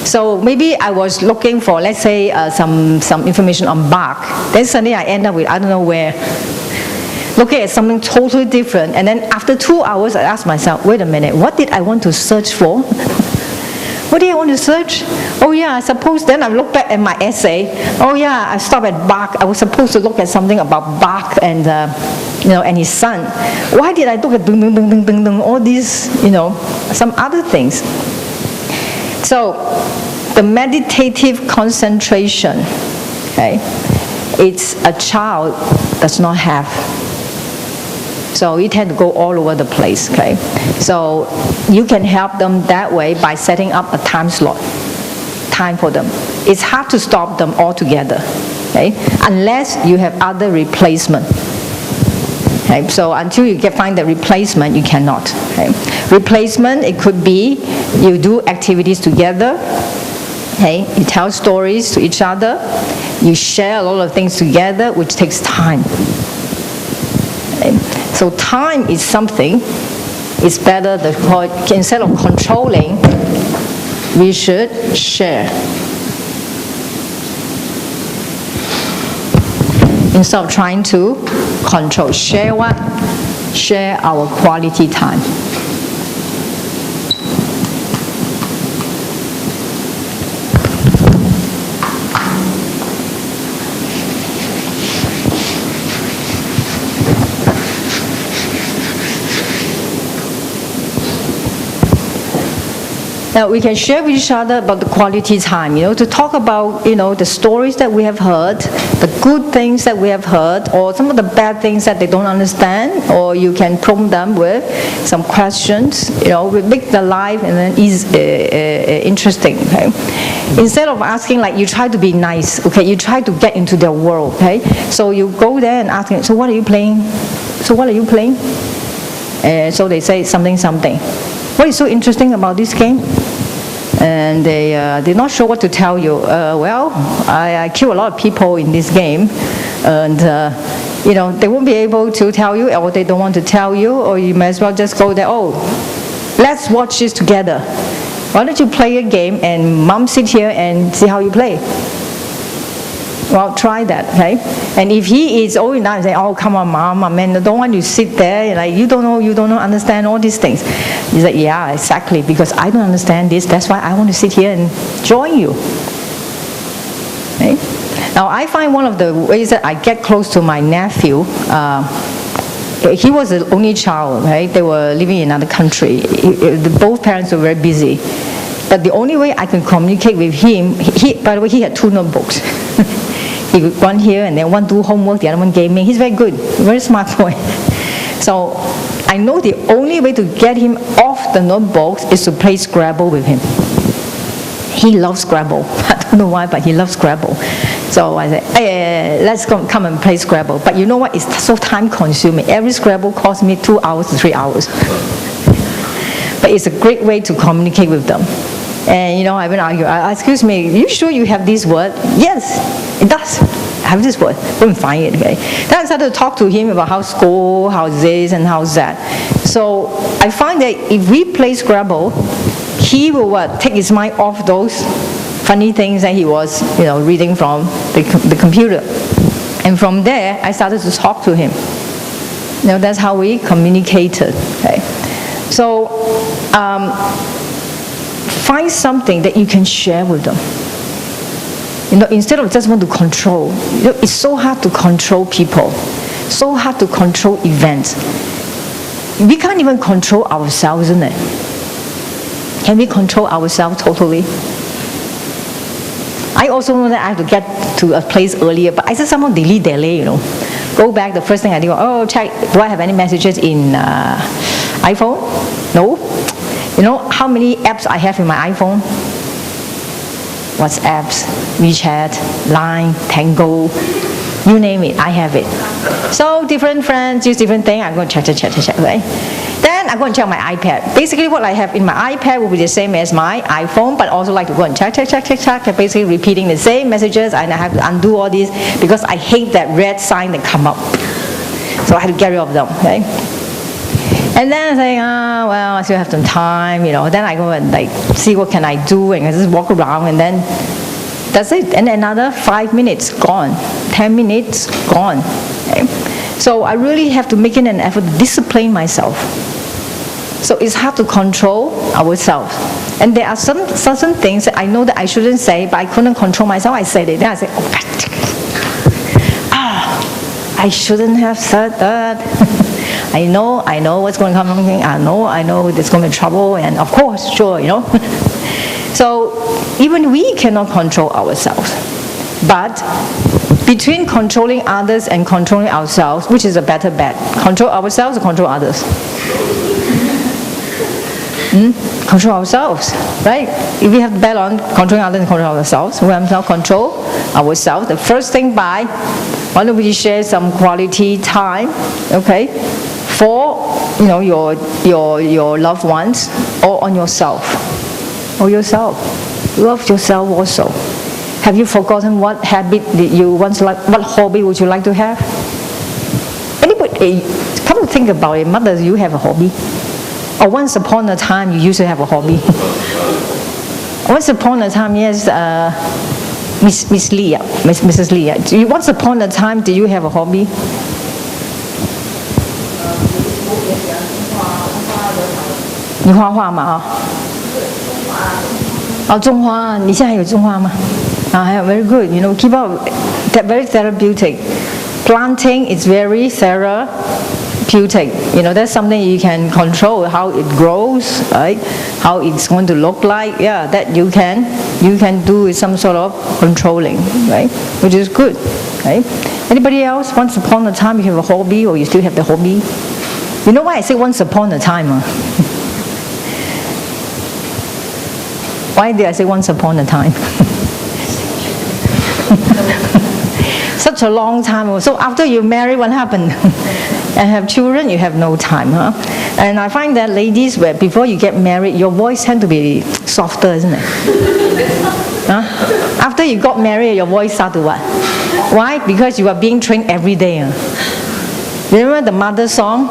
So maybe I was looking for, let's say, some information on bark. Then suddenly I end up with, I don't know where, looking at something totally different. And then after 2 hours, I asked myself, wait a minute, what did I want to search for? What did I want to search? Oh yeah, I suppose then I look back at my essay. Oh yeah, I stopped at bark. I was supposed to look at something about bark and and his son. Why did I look at ding, ding, ding, ding, ding, ding, all these, some other things? So the meditative concentration, okay, it's a child does not have. So you tend to go all over the place, okay? So you can help them that way by setting up a time slot, time for them. It's hard to stop them altogether, okay? Unless you have other replacement. Okay? So until you find the replacement, you cannot. Okay? Replacement, it could be you do activities together, okay? You tell stories to each other, you share a lot of things together, which takes time. Okay? So time is something, it's better that instead of controlling, we should share. Instead of trying to control. Share what? Share our quality time. Now we can share with each other about the quality time, to talk about, the stories that we have heard, the good things that we have heard, or some of the bad things that they don't understand, or you can prompt them with some questions, we make the life and then interesting, okay? Instead of asking, like, you try to be nice, okay, you try to get into their world, okay? So you go there and ask them, so what are you playing? So what are you playing? So they say something. What is so interesting about this game? And they're not sure what to tell you. Well, I kill a lot of people in this game, and they won't be able to tell you, or they don't want to tell you, or you may as well just go there. Oh, let's watch this together. Why don't you play a game and mom sit here and see how you play? Well, try that, okay? And if he is old enough, say, oh, come on, mom, I don't want you to sit there, like, you don't know, understand all these things. He's like, yeah, exactly, because I don't understand this, that's why I want to sit here and join you. Okay? Now, I find one of the ways that I get close to my nephew, he was the only child, right? They were living in another country. Both parents were very busy. But the only way I can communicate with him, by the way, he had 2 notebooks. He would one here and then one do homework, the other one gaming. He's very good, very smart boy. So I know the only way to get him off the notebooks is to play Scrabble with him. He loves Scrabble. I don't know why, but he loves Scrabble. So I said, hey, let's come and play Scrabble. But you know what? It's so time consuming. Every Scrabble costs me 2 hours to 3 hours. But it's a great way to communicate with them. And I've been arguing, excuse me, are you sure you have this word? Yes, it does. I have this word. Go and find it, okay? Then I started to talk to him about how school, how this, and how that. So I find that if we play Scrabble, he will take his mind off those funny things that he was, reading from the computer. And from there, I started to talk to him. That's how we communicated, okay? So, find something that you can share with them. Instead of just want to control. It's so hard to control people. So hard to control events. We can't even control ourselves, isn't it? Can we control ourselves totally? I also know that I have to get to a place earlier, but I just somehow delay, Go back, the first thing I do, check, do I have any messages in iPhone? No. You know how many apps I have in my iPhone? WhatsApp, WeChat, Line, Tango, you name it, I have it. So different friends use different things. I'm going to check, right? Then then I go and check my iPad. Basically what I have in my iPad will be the same as my iPhone, but I also like to go and check, basically repeating the same messages, and I have to undo all these because I hate that red sign that come up. So I have to get rid of them, okay? And then I say, well, I still have some time, Then I go and see what can I do, and I just walk around, and then that's it. And another 5 minutes, gone. 10 minutes, gone. Okay? So I really have to make it an effort to discipline myself. So it's hard to control ourselves. And there are some certain things that I know that I shouldn't say, but I couldn't control myself. I said it. Then I say, I shouldn't have said that. I know what's going to come. I know there's going to be trouble, and of course, sure, So even we cannot control ourselves. But between controlling others and controlling ourselves, which is a better bet? Control ourselves or control others? Control ourselves, right? If we have to bet on controlling others and control ourselves, we have to control ourselves. The first thing why don't we share some quality time, okay, for your loved ones or on yourself, Love yourself also. Have you forgotten what habit did you once like? What hobby would you like to have? Anybody, come to think about it, mother, do you have a hobby? Or once upon a time you used to have a hobby? Once upon a time, yes, Mrs. Lee. Once upon a time, do you have a hobby? 你画画嘛种花，你现在还有种花吗？还有 very good, keep up, that very therapeutic. Planting is very therapeutic. That's something you can control how it grows, right? How it's going to look like. Yeah, that you can do some sort of controlling, right? Which is good, right? Anybody else? Once upon a time you have a hobby, or you still have the hobby? You know why I say once upon a time? Why did I say once upon a time? Such a long time. So after you marry, what happened? And have children, you have no time, huh? And I find that ladies, before you get married, your voice tends to be softer, isn't it? Huh? After you got married, your voice started what? Why? Because you are being trained every day. Remember the mother song?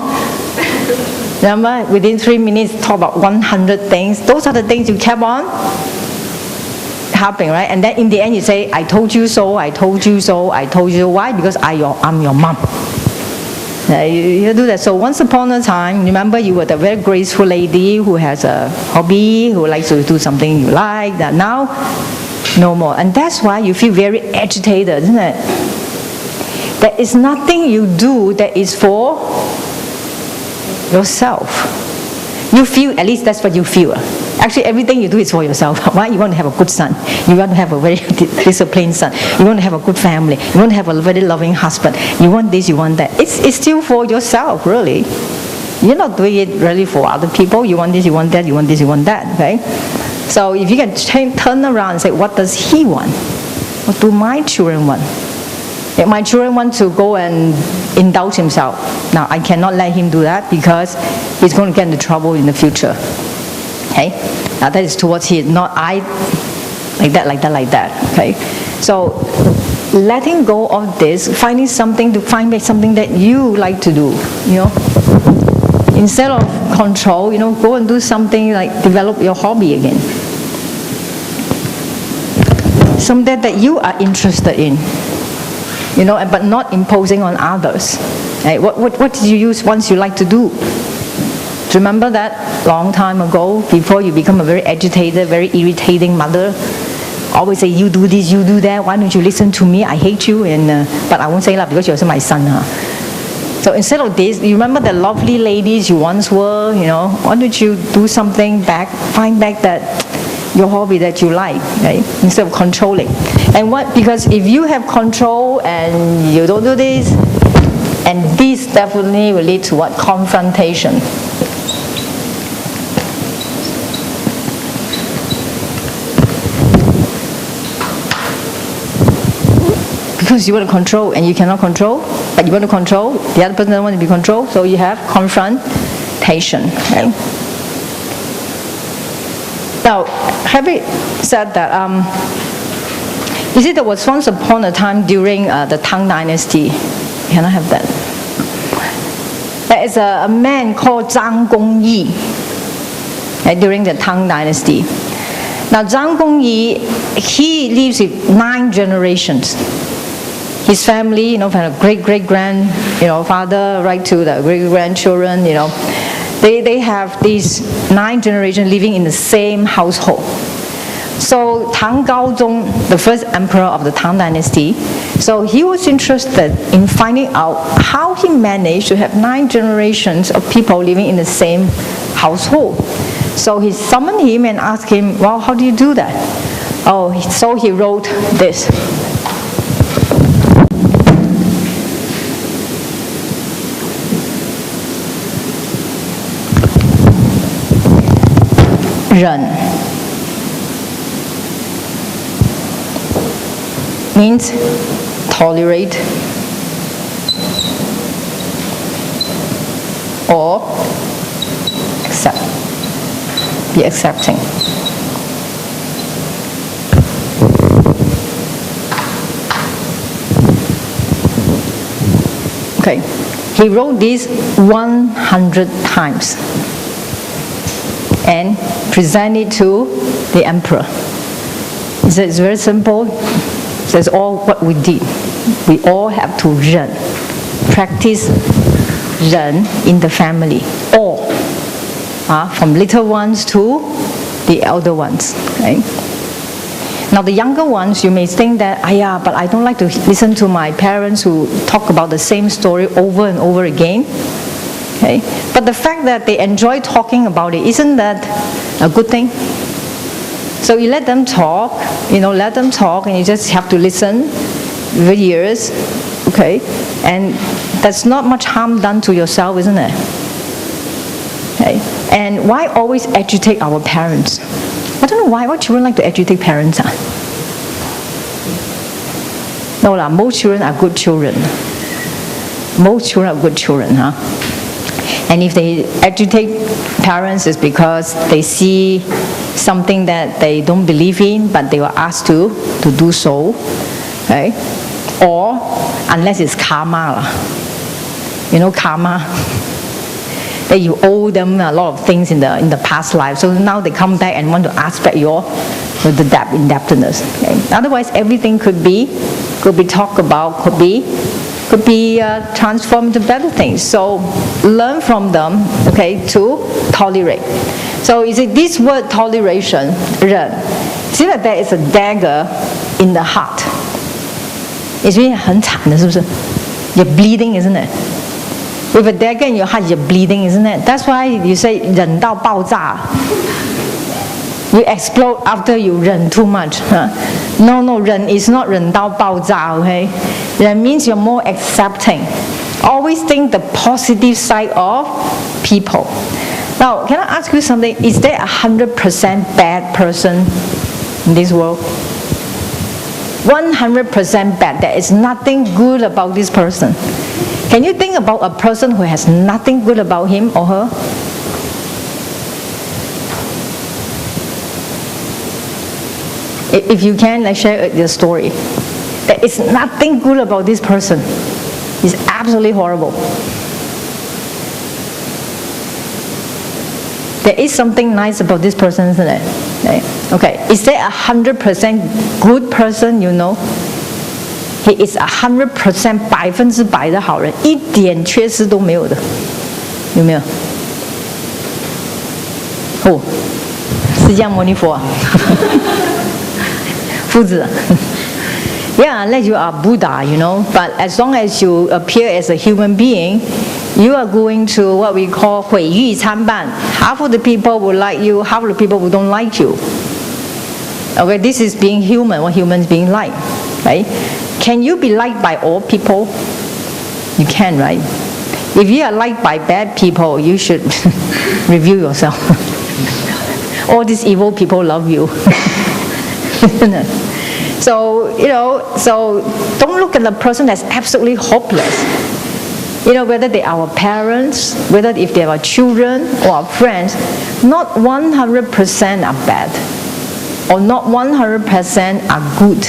Remember, within 3 minutes, talk about 100 things. Those are the things you kept on happening, right? And then in the end, you say, I told you so, I told you so, I told you so. Why? Because I'm your mom. You do that. So once upon a time, remember, you were the very graceful lady who has a hobby, who likes to do something you like. That now, no more. And that's why you feel very agitated, isn't it? There is nothing you do that is for yourself. You feel, at least that's what you feel. Actually, everything you do is for yourself. Why? You want to have a good son. You want to have a very disciplined son. You want to have a good family. You want to have a very loving husband. You want this, you want that. It's still for yourself, really. You're not doing it really for other people. You want this, you want that, you want this, you want that, okay? So if you can turn around and say, what does he want? What do my children want? If my children want to go and indulge himself, now I cannot let him do that because he's going to get into trouble in the future. Okay? Now that is towards him, not I, like that, okay? So letting go of this, find back something that you like to do, Instead of control, go and do something like develop your hobby again. Something that you are interested in. But not imposing on others. Right? What did you use once you like to do? Do you remember that long time ago, before you become a very agitated, very irritating mother? Always say, you do this, you do that, why don't you listen to me? I hate you. But I won't say that because you're also my son. So instead of this, you remember the lovely ladies you once were, why don't you do something back, find back that your hobby that you like, right? Instead of controlling. And because if you have control and you don't do this, and this definitely will lead to what? Confrontation. Because you want to control and you cannot control, but you want to control, the other person doesn't want to be controlled, so you have confront patient. Okay? Now, having said that, you see, there was once upon a time during the Tang Dynasty. Can I have that? There is a man called Zhang Gongyi during the Tang Dynasty. Now, Zhang Gongyi, he lives with 9 generations. His family, from the great-great-grand, father right to the great-grandchildren, they have these 9 generations living in the same household. So Tang Gaozong, the first emperor of the Tang Dynasty, so he was interested in finding out how he managed to have 9 generations of people living in the same household. So he summoned him and asked him, well, how do you do that? Oh, so he wrote this. Ren means tolerate or accept, be accepting. Okay, he wrote this 100 times and presented to the emperor. He said it's very simple. That's all what we did. We all have to ren, practice ren in the family, all, from little ones to the elder ones. Okay? Now the younger ones, you may think that, but I don't like to listen to my parents who talk about the same story over and over again. Okay? But the fact that they enjoy talking about it, isn't that a good thing? So you let them talk, and you just have to listen with your ears, okay? And that's not much harm done to yourself, isn't it? Okay? And why always agitate our parents? I don't know why children like to agitate parents. No, most children are good children. Most children are good children, And if they agitate parents, it's because they see something that they don't believe in, but they were asked to do so, okay? Or unless it's karma, karma, that you owe them a lot of things in the past life, so now they come back and want to ask back the indebtedness. Okay? Otherwise, everything could be talked about, could be transformed into better things. So learn from them, okay, to tolerate. So you see, this word toleration, ren, see that there is a dagger in the heart. It's really 很惨的，是不是? You're bleeding, isn't it? With a dagger in your heart, you're bleeding, isn't it? That's why you say 忍到爆炸. You explode after you 忍 too much. No, 忍 is not 忍到爆炸, okay? 忍 means you're more accepting. Always think the positive side of people. Now, can I ask you something? Is there 100% bad person in this world? 100% bad. There is nothing good about this person. Can you think about a person who has nothing good about him or her? If you can, let's share your story. There is nothing good about this person. He's absolutely horrible. There is something nice about this person, isn't it? Okay. Is there 100% good person, He is 100% 100%的好人，一点缺失都没有的，有没有？哦，释迦牟尼佛啊，夫子。Yeah, unless you are Buddha, but as long as you appear as a human being, you are going to what we call 毁誉参半. Half of the people will like you, half of the people who don't like you. Okay, this is being human, what humans being like, right? Can you be liked by all people? You can, right? If you are liked by bad people, you should review yourself. All these evil people love you. So, so don't look at the person that's absolutely hopeless. whether they are our parents, whether if they are our children or our friends, not 100% are bad, or not 100% are good.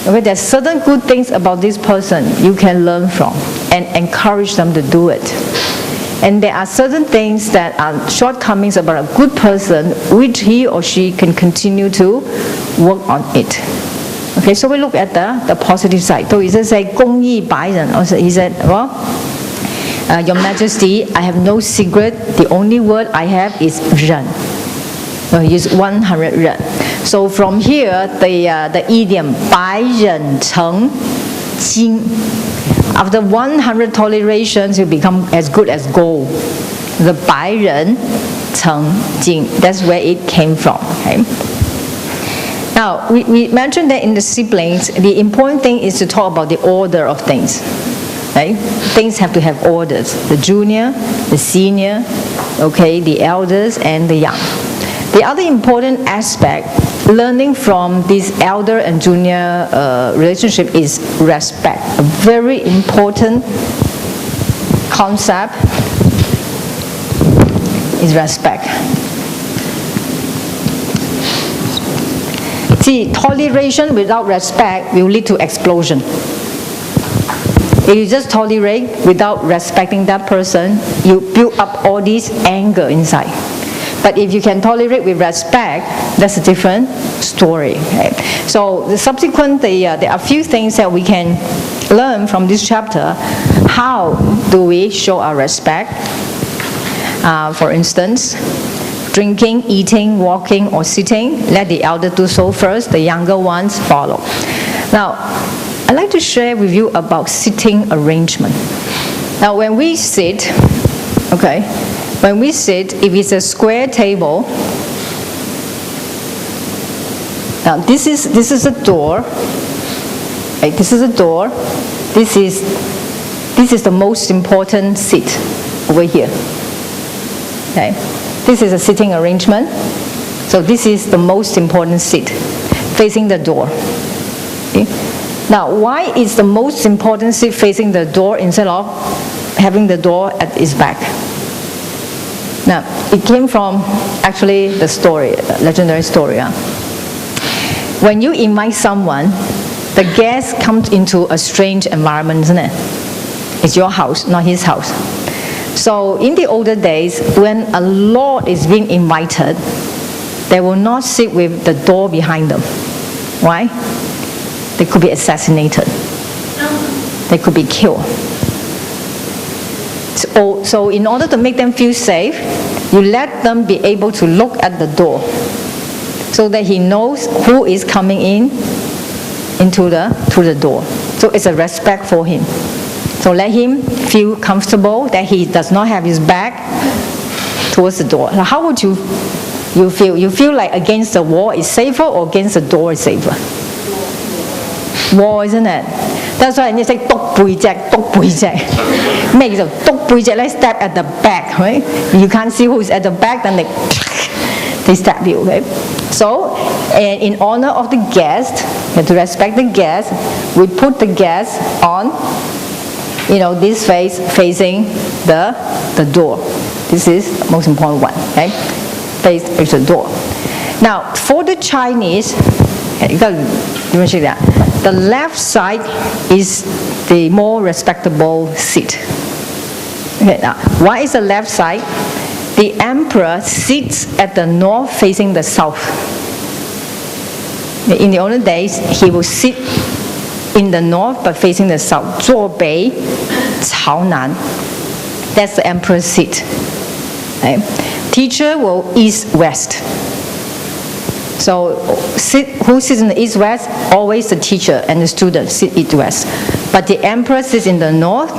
Okay, there's certain good things about this person you can learn from and encourage them to do it. And there are certain things that are shortcomings about a good person which he or she can continue to work on it. Okay, so we look at the positive side. So he says, 公義百人. Also, he said, well, Your Majesty, I have no secret. The only word I have is 忍. So he used 100 忍. So from here, the idiom 百人成精. After 100 tolerations, you become as good as gold. The 百人成精. That's where it came from. Okay. Now, we mentioned that in the siblings, the important thing is to talk about the order of things. Right? Things have to have orders. The junior, the senior, okay, the elders, and the young. The other important aspect, learning from this elder and junior relationship, is respect. A very important concept is respect. See, toleration without respect will lead to explosion. If you just tolerate without respecting that person, you build up all this anger inside. But if you can tolerate with respect, that's a different story. Okay? So the subsequent, there are a few things that we can learn from this chapter. How do we show our respect? For instance, drinking, eating, walking, or sitting, let the elder do so first, the younger ones follow. Now, I'd like to share with you about sitting arrangement. Now, when we sit, okay, when we sit, if it's a square table, now this is a door. Right, this is a door. This is the most important seat over here. Okay, this is a sitting arrangement. So this is the most important seat, facing the door. Okay? Now, why is the most important seat facing the door instead of having the door at its back? Now, it came from actually the story, legendary story. When you invite someone, the guest comes into a strange environment, isn't it? It's your house, not his house. So in the older days, when a lord is being invited, they will not sit with the door behind them. Why? They could be assassinated. They could be killed. So in order to make them feel safe, you let them be able to look at the door so that he knows who is coming into the door. So it's a respect for him. So let him feel comfortable that he does not have his back towards the door. Now, how would you feel? You feel like against the wall is safer or against the door is safer? Wall, isn't it? That's why you say 篤背脊, 篤背脊. 咩叫做篤背脊? Let's stab at the back, right? You can't see who's at the back, then they stab you, okay? So, and in honor of the guest, and to respect the guest, we put the guest on, this face facing the door. This is the most important one, okay? Face the door. Now, for the Chinese, you got to differentiate that. The left side is the more respectable seat. Okay, now, why is the left side? The emperor sits at the north facing the south. In the olden days, he will sit in the north but facing the south. 坐北朝南. That's the emperor's seat. Okay. Teacher will east-west. So who sits in the east-west? Always the teacher and the student sit east-west. But the emperor sits in the north.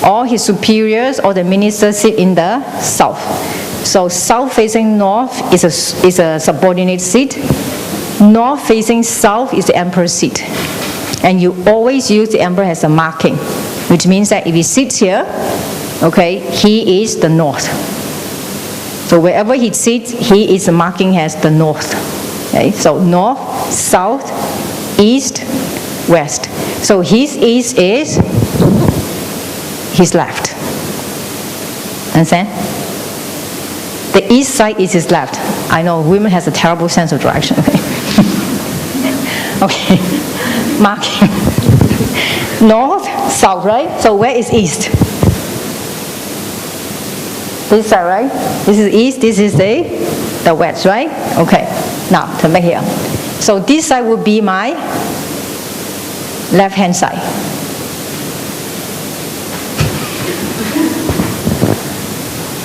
All his superiors or the ministers sit in the south. So south facing north is a subordinate seat. North facing south is the emperor's seat. And you always use the emperor as a marking, which means that if he sits here, okay, he is the north. So wherever he sits, he is marking as the north. Okay, so north, south, east, west. So his east is his left. Understand? The east side is his left. I know women has a terrible sense of direction. Okay. Okay. Marking. North, south, right? So where is east? This side, right? This is east, this is the west, right? Okay. Now, turn back here. So this side would be my left-hand side.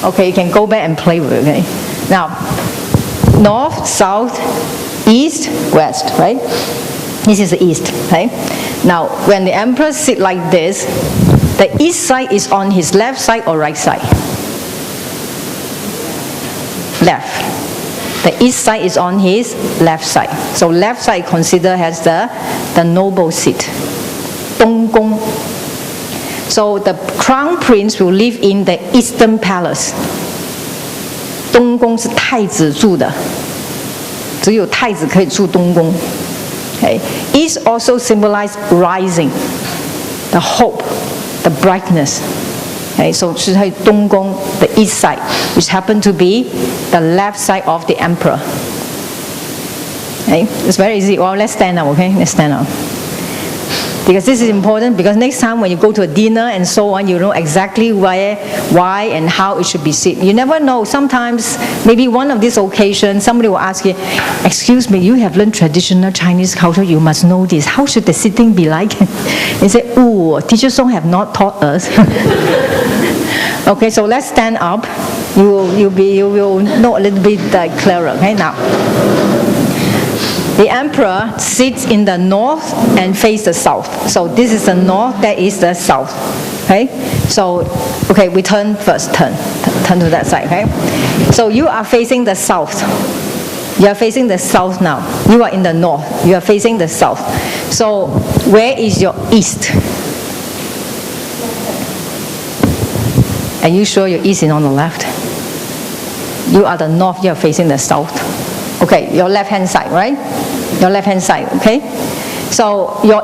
Okay, you can go back and play with it, okay? Now, north, south, east, west, right? This is the east, okay? Now, when the emperor sits like this, the east side is on his left side or right side? Left. The east side is on his left side. So left side considered as the noble seat. 东宫. So the crown prince will live in the eastern palace. 东宫是太子住的，只有太子可以住东宫。Okay. East also symbolizes rising, the hope, the brightness. Okay, so 是在东宫 the east side, which happened to be the left side of the emperor. Okay, it's very easy. Well, let's stand up, okay? Let's stand up. Because this is important, because next time when you go to a dinner and so on, you know exactly where, why, and how it should be sit. You never know. Sometimes, maybe one of these occasions, somebody will ask you, excuse me, you have learned traditional Chinese culture, you must know this. How should the sitting be like? You say, oh, teacher Song have not taught us. Okay, so let's stand up. You will know a little bit clearer. Okay, now. The emperor sits in the north and faces the south. So this is the north, that is the south. Okay? So, okay, we turn first, turn to that side, okay? So you are facing the south. You are facing the south now. You are in the north. You are facing the south. So where is your east? Are you sure your east is on the left? You are the north, you are facing the south. Okay, your left-hand side, right? Your left-hand side, okay? So your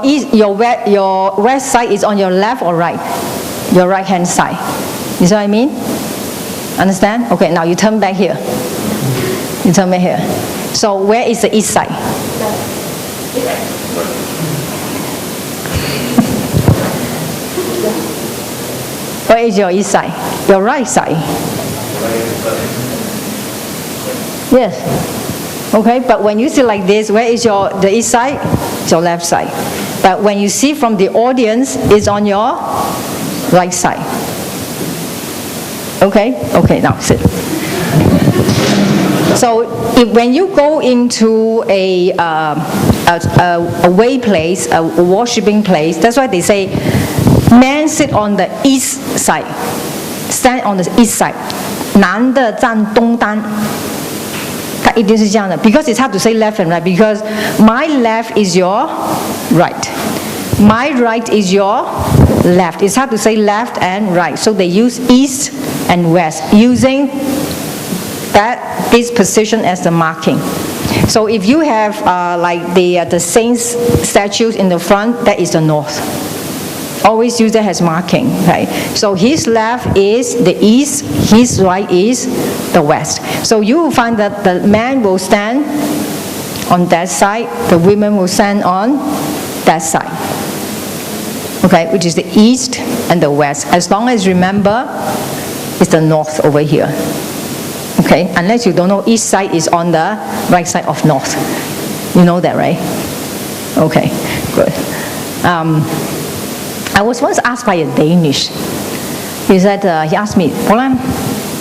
west side is on your left or right? Your right-hand side. You see what I mean? Understand? Okay, now you turn back here. You turn back here. So where is the east side? Where is your east side? Your right side. Yes. Okay, but when you sit like this, where is the east side? It's your left side. But when you see from the audience, it's on your right side. Okay? Okay, now sit. So when you go into a way place, a worshipping place, that's why they say, men sit on the east side. Stand on the east side. 男的站东单。一定是这样的 because it's hard to say left and right, because my left is your right, my right is your left. It's hard to say left and right, so they use east and west, using this position as the marking. So if you have like the saints statues in the front, that is the north. Always use that as marking, right? So his left is the east, his right is the west. So you will find that the man will stand on that side, the women will stand on that side. Okay, which is the east and the west. As long as you remember, it's the north over here. Okay, unless you don't know, east side is on the right side of north. You know that, right? Okay, good. I was once asked by a Danish. He said, he asked me, Poh Lan,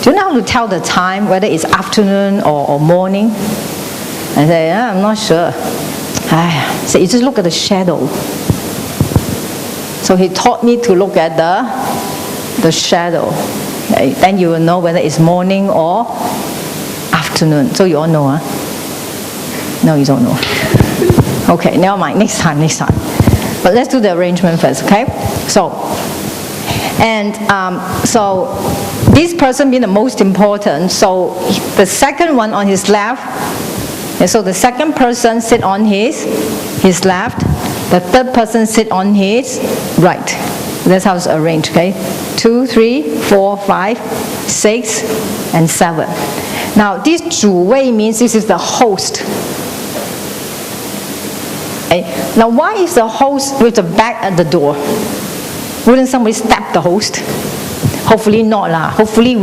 do you know how to tell the time, whether it's afternoon or morning? I said, yeah, I'm not sure. So you just look at the shadow. So he taught me to look at the shadow. Okay? Then you will know whether it's morning or afternoon. So you all know, huh? No, you don't know. Okay, never mind. Next time. But let's do the arrangement first, okay? So this person being the most important, so the second one on his left, and so the second person sit on his left, the third person sit on his right. That's how it's arranged, okay? 2, 3, 4, 5, 6, and 7. Now, this 主位 means this is the host. Okay? Now, why is the host with the back at the door? Wouldn't somebody stab the host? Hopefully not lah. Hopefully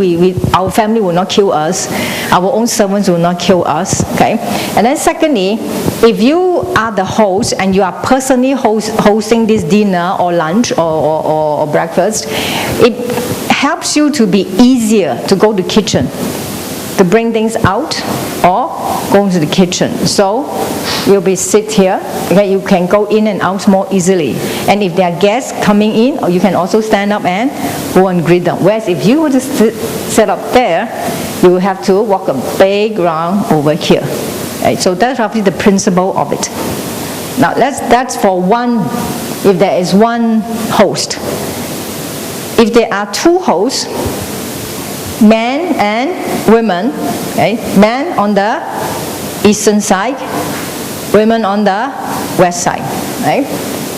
our family will not kill us. Our own servants will not kill us. Okay. And then secondly, if you are the host and you are personally hosting this dinner or lunch or breakfast, it helps you to be easier to go to the kitchen, to bring things out or go into the kitchen. So you'll be sit here, okay, you can go in and out more easily. And if there are guests coming in, or you can also stand up and go and greet them. Whereas if you were to sit up there, you will have to walk a big round over here. Right? So that's roughly the principle of it. Now that's for one, if there is one host. If there are two hosts, men and women, okay? Men on the eastern side, women on the west side, right?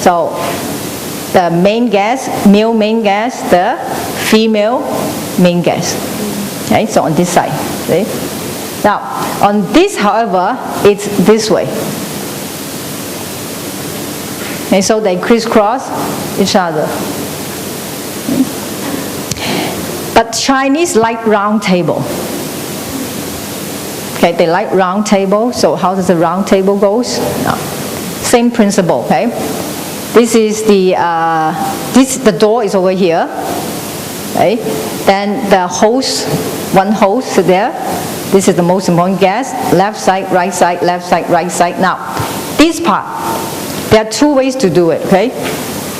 So the main guest, male main guest, the female main guest, okay? So on this side, okay? Now on this, however, it's this way. Okay, so they crisscross each other. But Chinese like round table. Okay, they like round table. So how does the round table goes? No. Same principle. Okay, this is the door is over here. Okay, then the host, one host there. This is the most important guest. Left side, right side, left side, right side. Now, this part, there are two ways to do it. Okay.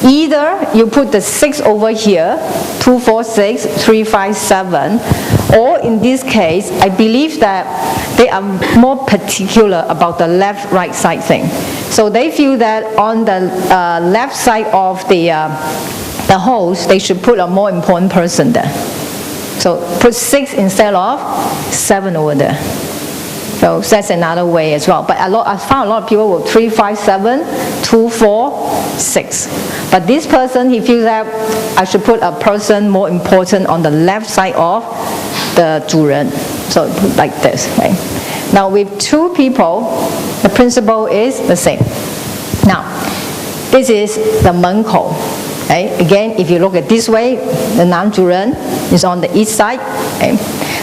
Either you put the 6 over here, 2, 4, 6, 3, 5, 7, or in this case, I believe that they are more particular about the left-right side thing. So they feel that on the left side of the host, they should put a more important person there. So put 6 instead of 7 over there. So that's another way as well. But I found a lot of people with 3, 5, 7, 2, 4, 6. But this person, he feels that I should put a person more important on the left side of the 主人. So like this. Okay? Now with two people, the principle is the same. Now, this is the 门口. Okay? Again, if you look at this way, the 男主人 is on the east side. Okay?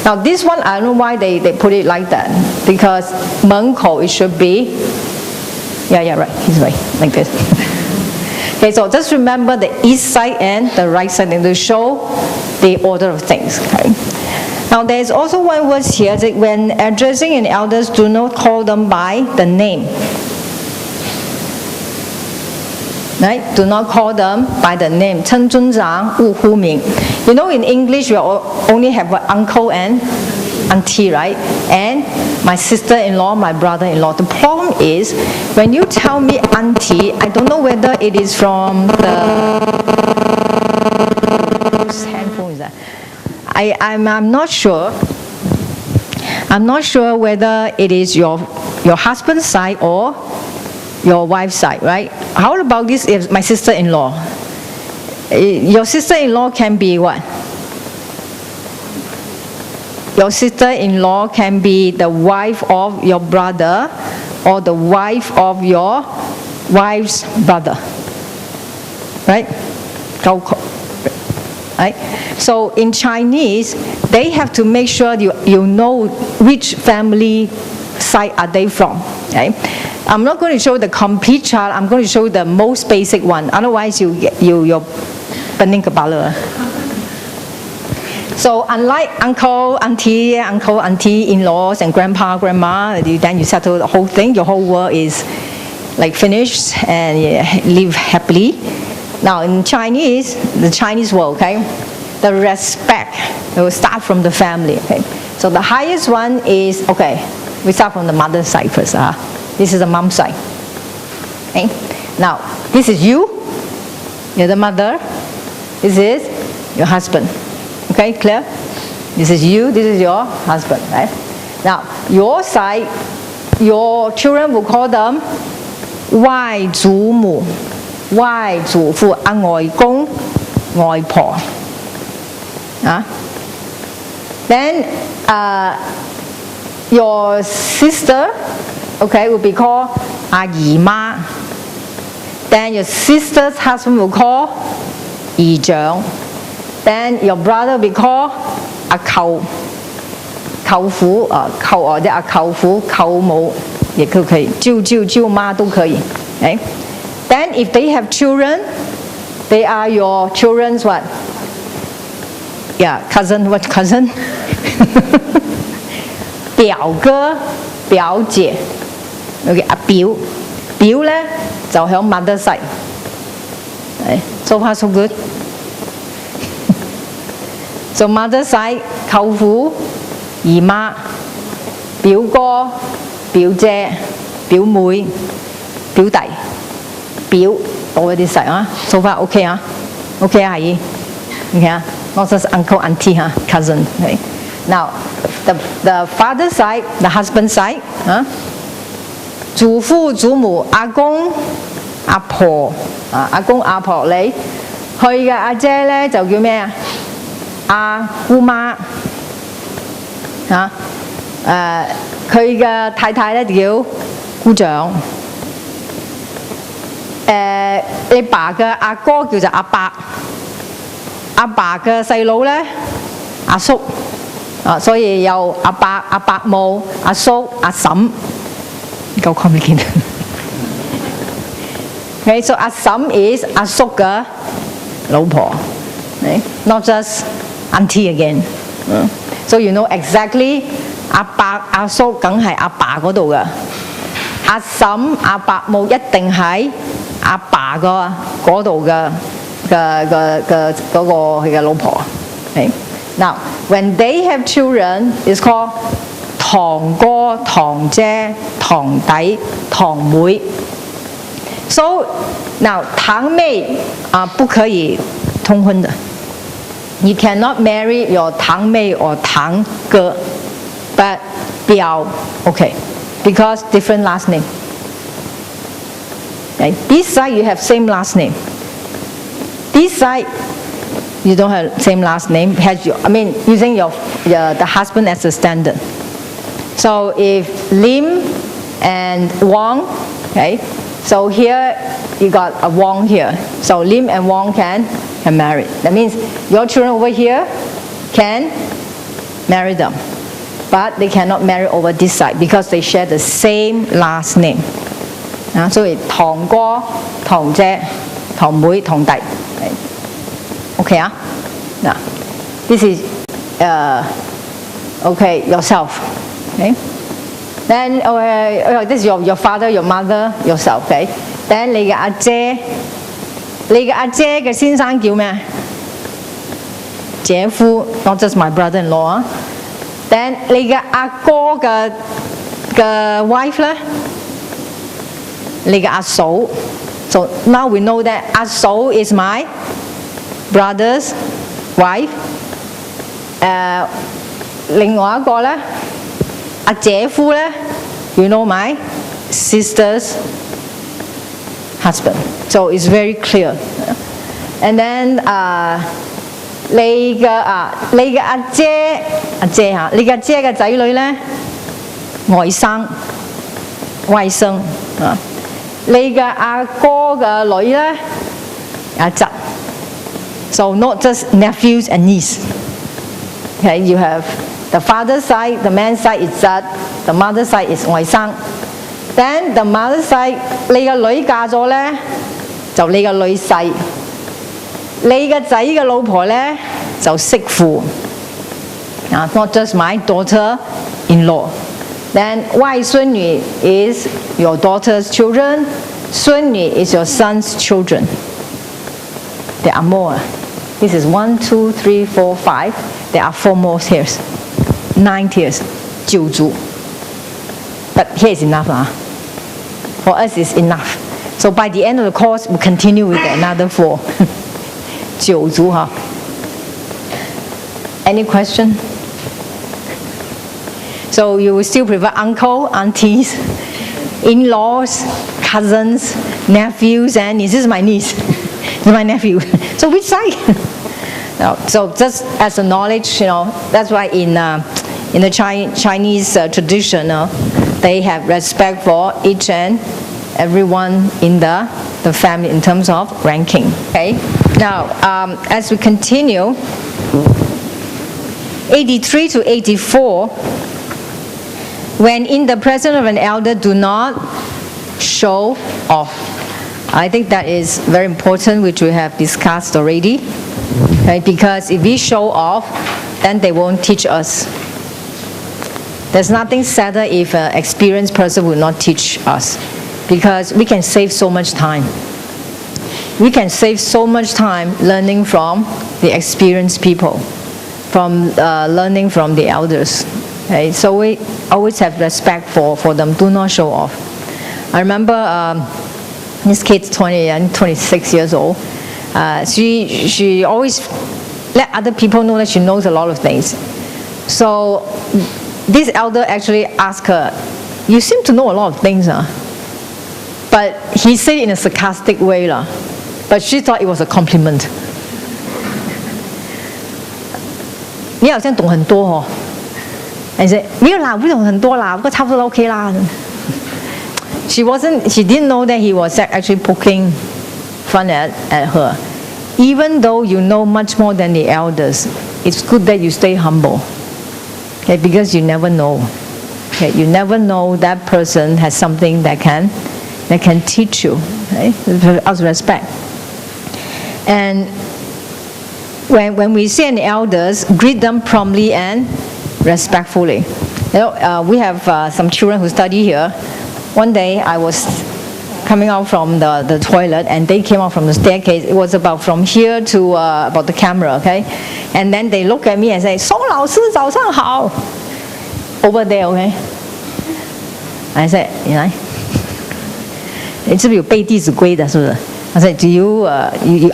Now this one, I don't know why they put it like that. Because 门口 it should be, yeah, right, this way, like this. Okay, so just remember the east side and the right side to show the order of things. Okay? Now there is also one word here that when addressing an elders, do not call them by the name. Right? Do not call them by the name. 称尊长勿呼名. You know, in English, we only have uncle and auntie, right? And my sister-in-law, my brother-in-law. The problem is, when you tell me auntie, I don't know whether it is from the... Whose handphone is that? I'm not sure. I'm not sure whether it is your husband's side or your wife's side, right? How about this if my sister-in-law? Your sister-in-law can be what? Your sister-in-law can be the wife of your brother or the wife of your wife's brother. Right? Right? So in Chinese, they have to make sure you know which family side are they from. Okay? I'm not going to show the complete chart. I'm going to show the most basic one. Otherwise, you're burning kepala. So unlike uncle, auntie, in-laws, and grandpa, grandma, then you settle the whole thing. Your whole world is like finished and you live happily. Now in Chinese, the Chinese world, okay, the respect, it will start from the family. Okay, so the highest one is, okay, we start from the mother's side first. This is the mom's side. Okay, now this is you. You're the mother. This is your husband. Okay, clear? This is you, this is your husband, right? Now, your side, your children will call them 外祖母, 外祖父, 外公,外婆。Then your sister, okay, will be called 阿姨媽。Then your sister's husband will call 姨丈。Then your brother will be called 阿舅父或者阿舅父舅母，亦都可以，舅媽都可以。Okay? Then if they have children, they are your children's what? Yeah, cousin. What cousin? 表哥表姐。OK， 阿表咧就響 mother side。So far so good。So mother side 舅父、姨媽、表哥、表姐、表妹、表弟、表多一啲細啊。So far OK 啊 ，OK 啊，阿姨 ，OK 啊 ，not just uncle auntie 哈 ，cousin。Okay. Now the father side, the husband side 祖父祖母、阿公阿婆阿公阿婆你，佢嘅阿姐咧就叫咩啊？阿姑媽佢嘅太太咧叫姑丈。你爸嘅阿哥叫做阿伯，阿爸嘅細佬咧阿叔。所以有阿伯、阿伯母、阿叔、阿嬸，夠 complicated。Okay, so 阿嬸 is 阿叔嘅老婆，not just auntie again。So you know exactly 阿伯、阿叔梗係阿爸嗰度嘅，阿嬸、阿伯母一定喺阿爸個嗰度嘅嗰個佢嘅老婆。Now, when they have children, it's called 堂哥、堂姐、堂弟、堂妹。So now 堂妹不可以通婚的。You cannot marry your 堂妹 or 堂哥， but 表 okay, because different last name. Okay, this side you have same last name. This side you don't have same last name. Using the husband as a standard. So if Lim and Wong, okay, so here you got a Wong here. So Lim and Wong can marry. That means your children over here can marry them, but they cannot marry over this side because they share the same last name. So it's 堂哥、堂姐、堂妹、堂弟。Okay, now this is okay yourself. Okay, then this is your father, your mother, yourself. Okay, then 你嘅阿姐嘅先生叫咩？姐夫 ，not just my brother-in-law。Then 你嘅阿哥嘅 wife 咧，你嘅阿嫂。So now we know that 阿嫂 is my brother's wife。另外一個咧，阿姐夫咧 ，you know my sister's husband. So it's very clear. And then 你嘅阿姐嚇，你嘅阿姐嘅仔女咧，外甥啊，你嘅阿哥嘅女咧，阿侄。So not just nephews and niece. Okay, you have the father's side, the man's side is zad, the mother's side is 外甥。Then the mother's side， 你嘅女嫁咗咧，就你嘅女婿。你嘅仔嘅老婆咧就媳婦。Not just my daughter-in-law. Then 外孫女 is your daughter's children. 孫女 is your son's children. There are more. This is 1, 2, 3, 4, 5. There are 4 more tiers. 9 tiers. 九族. But here is enough. For us it's enough. So by the end of the course, we'll continue with another 4. 九族. Any question? So you will still prefer uncle, aunties, in-laws, cousins, nephews, and this is my niece. This is my nephew. So which side? So just as a knowledge, that's why in the Chinese tradition, they have respect for each and everyone in the family in terms of ranking. Okay. Now, as we continue, 83 to 84, when in the presence of an elder, do not show off. I think that is very important, which we have discussed already. Right? Because if we show off, then they won't teach us. There's nothing sadder if an experienced person will not teach us, because we can save so much time. We can save so much time learning from the experienced people, from learning from the elders. Okay? So we always have respect for them. Do not show off. I remember this kid's 26 years old. She always let other people know that she knows a lot of things. So this elder actually asked her, "You seem to know a lot of things, huh?" But he said it in a sarcastic way, but she thought it was a compliment. 你好像懂很多哦。I said, 没有啦，不懂很多啦，不过差不多 OK 啦。She didn't know that he was actually poking fun at her. Even though you know much more than the elders, it's good that you stay humble. Okay, because you never know. Okay, you never know that person has something that can teach you. Okay, with respect. And when we see an elders, greet them promptly and respectfully. We have some children who study here. One day I was coming out from the toilet, and they came out from the staircase. It was about from here to about the camera, okay? And then they look at me and say, 宋老师早上好 over there, okay? I said, 你来，你是不是有背弟子规的？是不是？ I said, do you,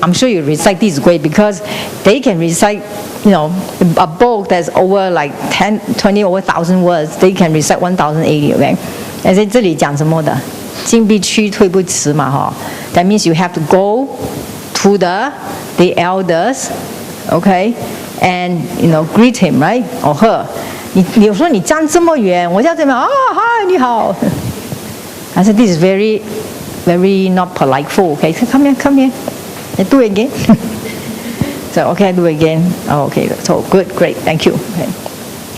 I'm sure you recite 弟子规 because they can recite, a book that's over like 10, 20 over 1,000 words. They can recite 1,080, okay? I said, 这里讲什么的？进必趋退必迟嘛，哈。That means you have to go to the elders, okay, and greet him, right, or her. 你有时候你站这么远，我要这么hi 你好。I said, this is very not polite fool. Okay, so come here. I do it again. So okay, I do it again. Oh, okay, so good, great, thank you. Okay.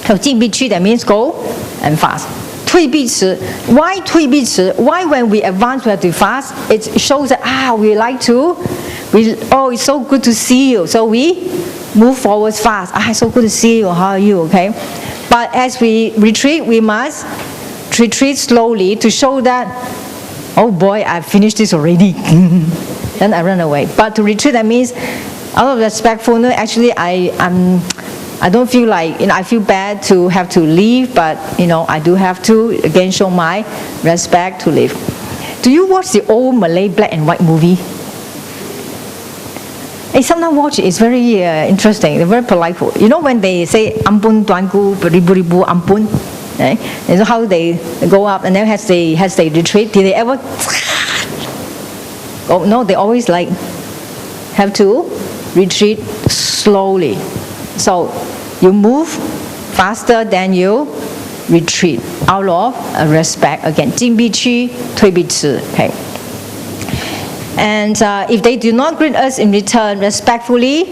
So 进必趋 that means go and fast. 退必迟 why 退必迟 why when we advance we have to fast? It shows that we like to. It's so good to see you. So we move forward fast. It's so good to see you. How are you? Okay. But as we retreat, we must retreat slowly to show that, oh boy, I've finished this already. Then I run away. But to retreat, that means out of respectfulness, actually I don't feel like, I feel bad to have to leave, but I do have to again show my respect to leave. Do you watch the old Malay black and white movie? I sometimes watch it. It's very interesting. They're very polite. When they say ampun tuanku beribu ampun, right? And so how they go up, and then as they retreat, did they ever? Oh no, they always have to retreat slowly. So you move faster than you retreat out of respect. Again, 进必趋退必迟. Okay. And if they do not greet us in return respectfully,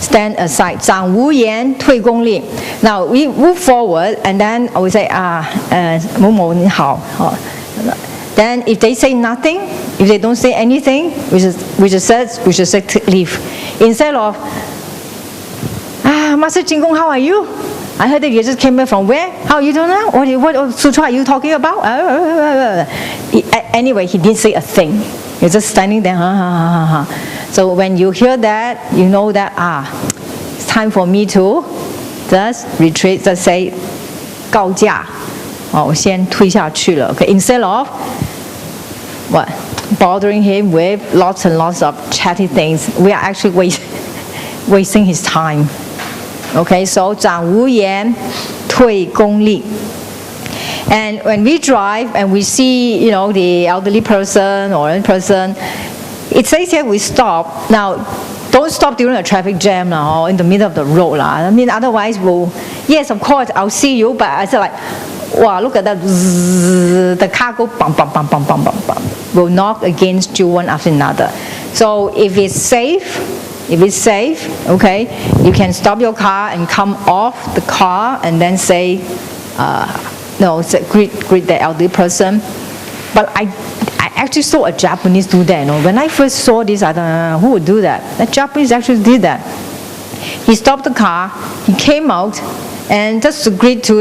stand aside. 长无言退恭立. Now we move forward, and then I will say, 某某你好. Then if they say nothing, if they don't say anything, we should say leave. Instead of, Master Jingong, how are you? I heard that you just came back from where? How are you doing now? What sutra are you talking about? Anyway, he didn't say a thing. You're just standing there. So when you hear that, you know that it's time for me to just retreat. Just say 告假，我先退下去了。Okay, instead of what bothering him with lots and lots of chatty things, we are actually wasting his time. Okay, so 长无言退恭立. And when we drive and we see, the elderly person or any person, it says here we stop. Now, don't stop during a traffic jam or in the middle of the road. I mean, otherwise, yes, of course, I'll see you, but I said like, wow, look at that, the car go bum, bum, bum, bum, bum, bum, bum, will knock against you one after another. So if it's safe, okay, you can stop your car and come off the car and then say, greet the elderly person. But I actually saw a Japanese do that. When I first saw this, I thought, who would do that? The Japanese actually did that. He stopped the car, he came out, and just to greet to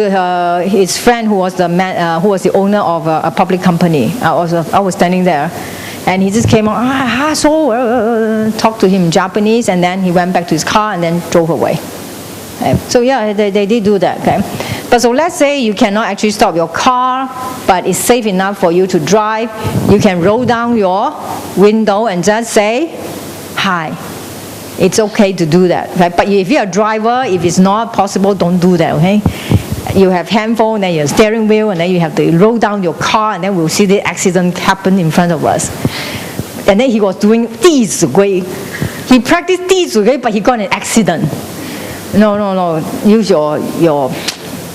his friend who was the owner of a public company. I was standing there, and he just came out, talked to him in Japanese, and then he went back to his car and then drove away. Okay. So yeah, they did do that. Okay. But so let's say you cannot actually stop your car, but it's safe enough for you to drive. You can roll down your window and just say, hi. It's okay to do that. Right? But if you're a driver, if it's not possible, don't do that, okay? You have handphone, then you have steering wheel, and then you have to roll down your car, and then we'll see the accident happen in front of us. And then he was doing 弟子规. He practiced 弟子规, but he got in an accident. No. Use your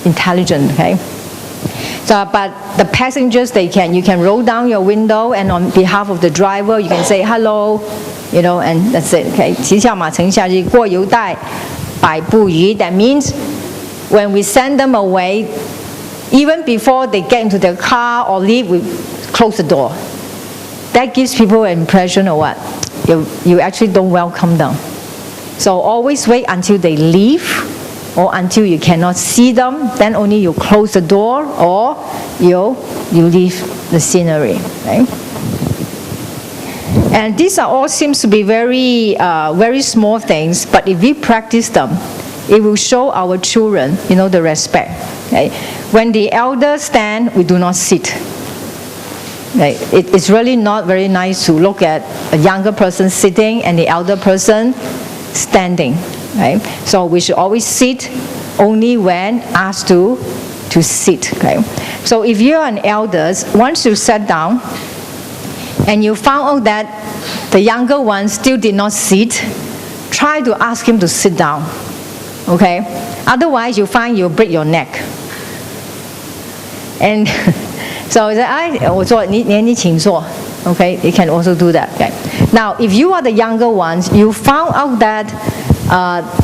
intelligence, okay? So, but the passengers, you can roll down your window, and on behalf of the driver, you can say hello, and that's it, okay? 骑下马乘下车过犹待百步余. That means when we send them away, even before they get into their car or leave, we close the door. That gives people an impression of what? You actually don't welcome them. So always wait until they leave, or until you cannot see them, then only you close the door, or you leave the scenery. Right? And these are all seems to be very, very small things, but if we practice them, it will show our children, the respect. Okay? When the elders stand, we do not sit. Right? It's really not very nice to look at a younger person sitting and the elder person standing. Right? So we should always sit only when asked to sit. Okay? So if you're an elder, once you sat down and you found out that the younger one still did not sit, try to ask him to sit down. Okay? Otherwise, you find you'll break your neck. And so你请坐. Okay? You can also do that. Okay? Now, if you are the younger ones, you found out that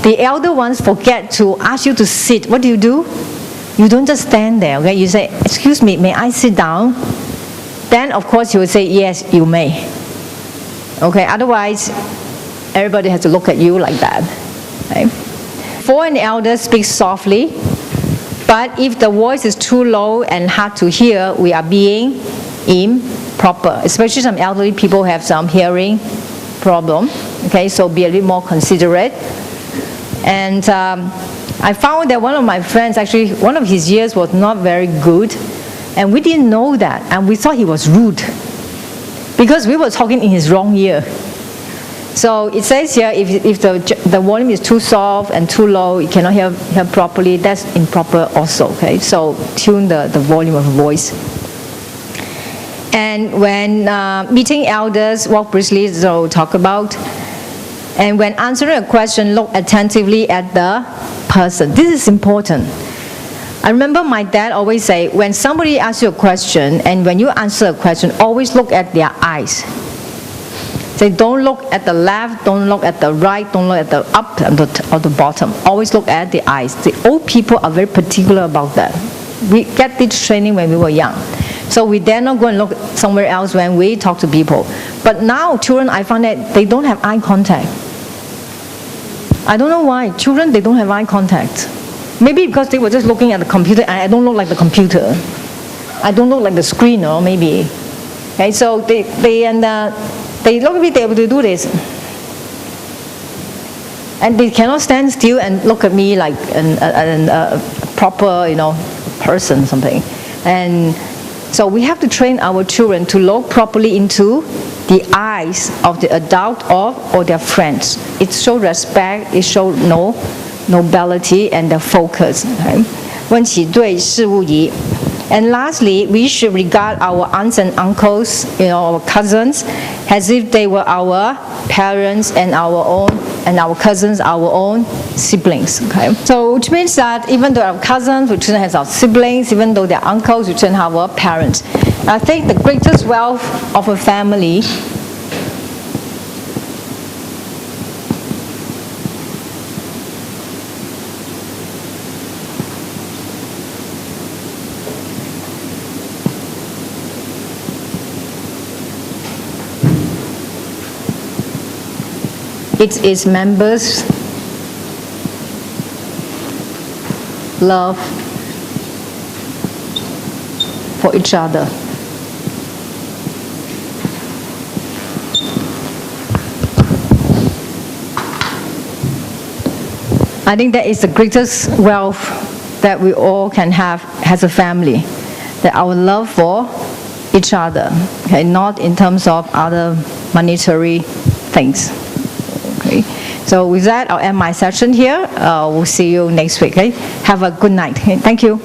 the elder ones forget to ask you to sit. What do? You don't just stand there, okay? You say, excuse me, may I sit down? Then, of course, you will say, yes, you may. Okay, otherwise, everybody has to look at you like that. Okay? For an elder, speak softly. But if the voice is too low and hard to hear, we are being improper. Especially some elderly people have some hearing problem. Okay, so be a little more considerate. And I found that one of my friends, actually, one of his ears was not very good. And we didn't know that. And we thought he was rude, because we were talking in his wrong ear. So it says here, if the volume is too soft and too low, you cannot hear properly, that's improper also. Okay, so tune the volume of the voice. And when meeting elders, walk briskly, so talk about. And when answering a question, look attentively at the person. This is important. I remember my dad always say, when somebody asks you a question, and when you answer a question, always look at their eyes. Say, don't look at the left, don't look at the right, don't look at the up or the bottom. Always look at the eyes. The old people are very particular about that. We get this training when we were young. So we dare not go and look somewhere else when we talk to people. But now children, I find that they don't have eye contact. I don't know why. Children, they don't have eye contact. Maybe because they were just looking at the computer, and I don't look like the computer. I don't look like the screen, or maybe. Okay, so they look at me, they do this. And they cannot stand still and look at me like a proper, person, something. And so we have to train our children to look properly into the eyes of the adult or their friends. It shows respect, it shows nobility and the focus. 问起对事勿移. And lastly, we should regard our aunts and uncles, our cousins, as if they were our parents and our cousins, our own siblings. Okay, so which means that even though our cousins, we treat them as our siblings, even though they're uncles, we treat them as our parents. I think the greatest wealth of a family its members' love for each other. I think that is the greatest wealth that we all can have as a family, that our love for each other, okay, not in terms of other monetary things. Okay. So with that, I'll end my session here. We'll see you next week. Okay? Have a good night. Okay? Thank you.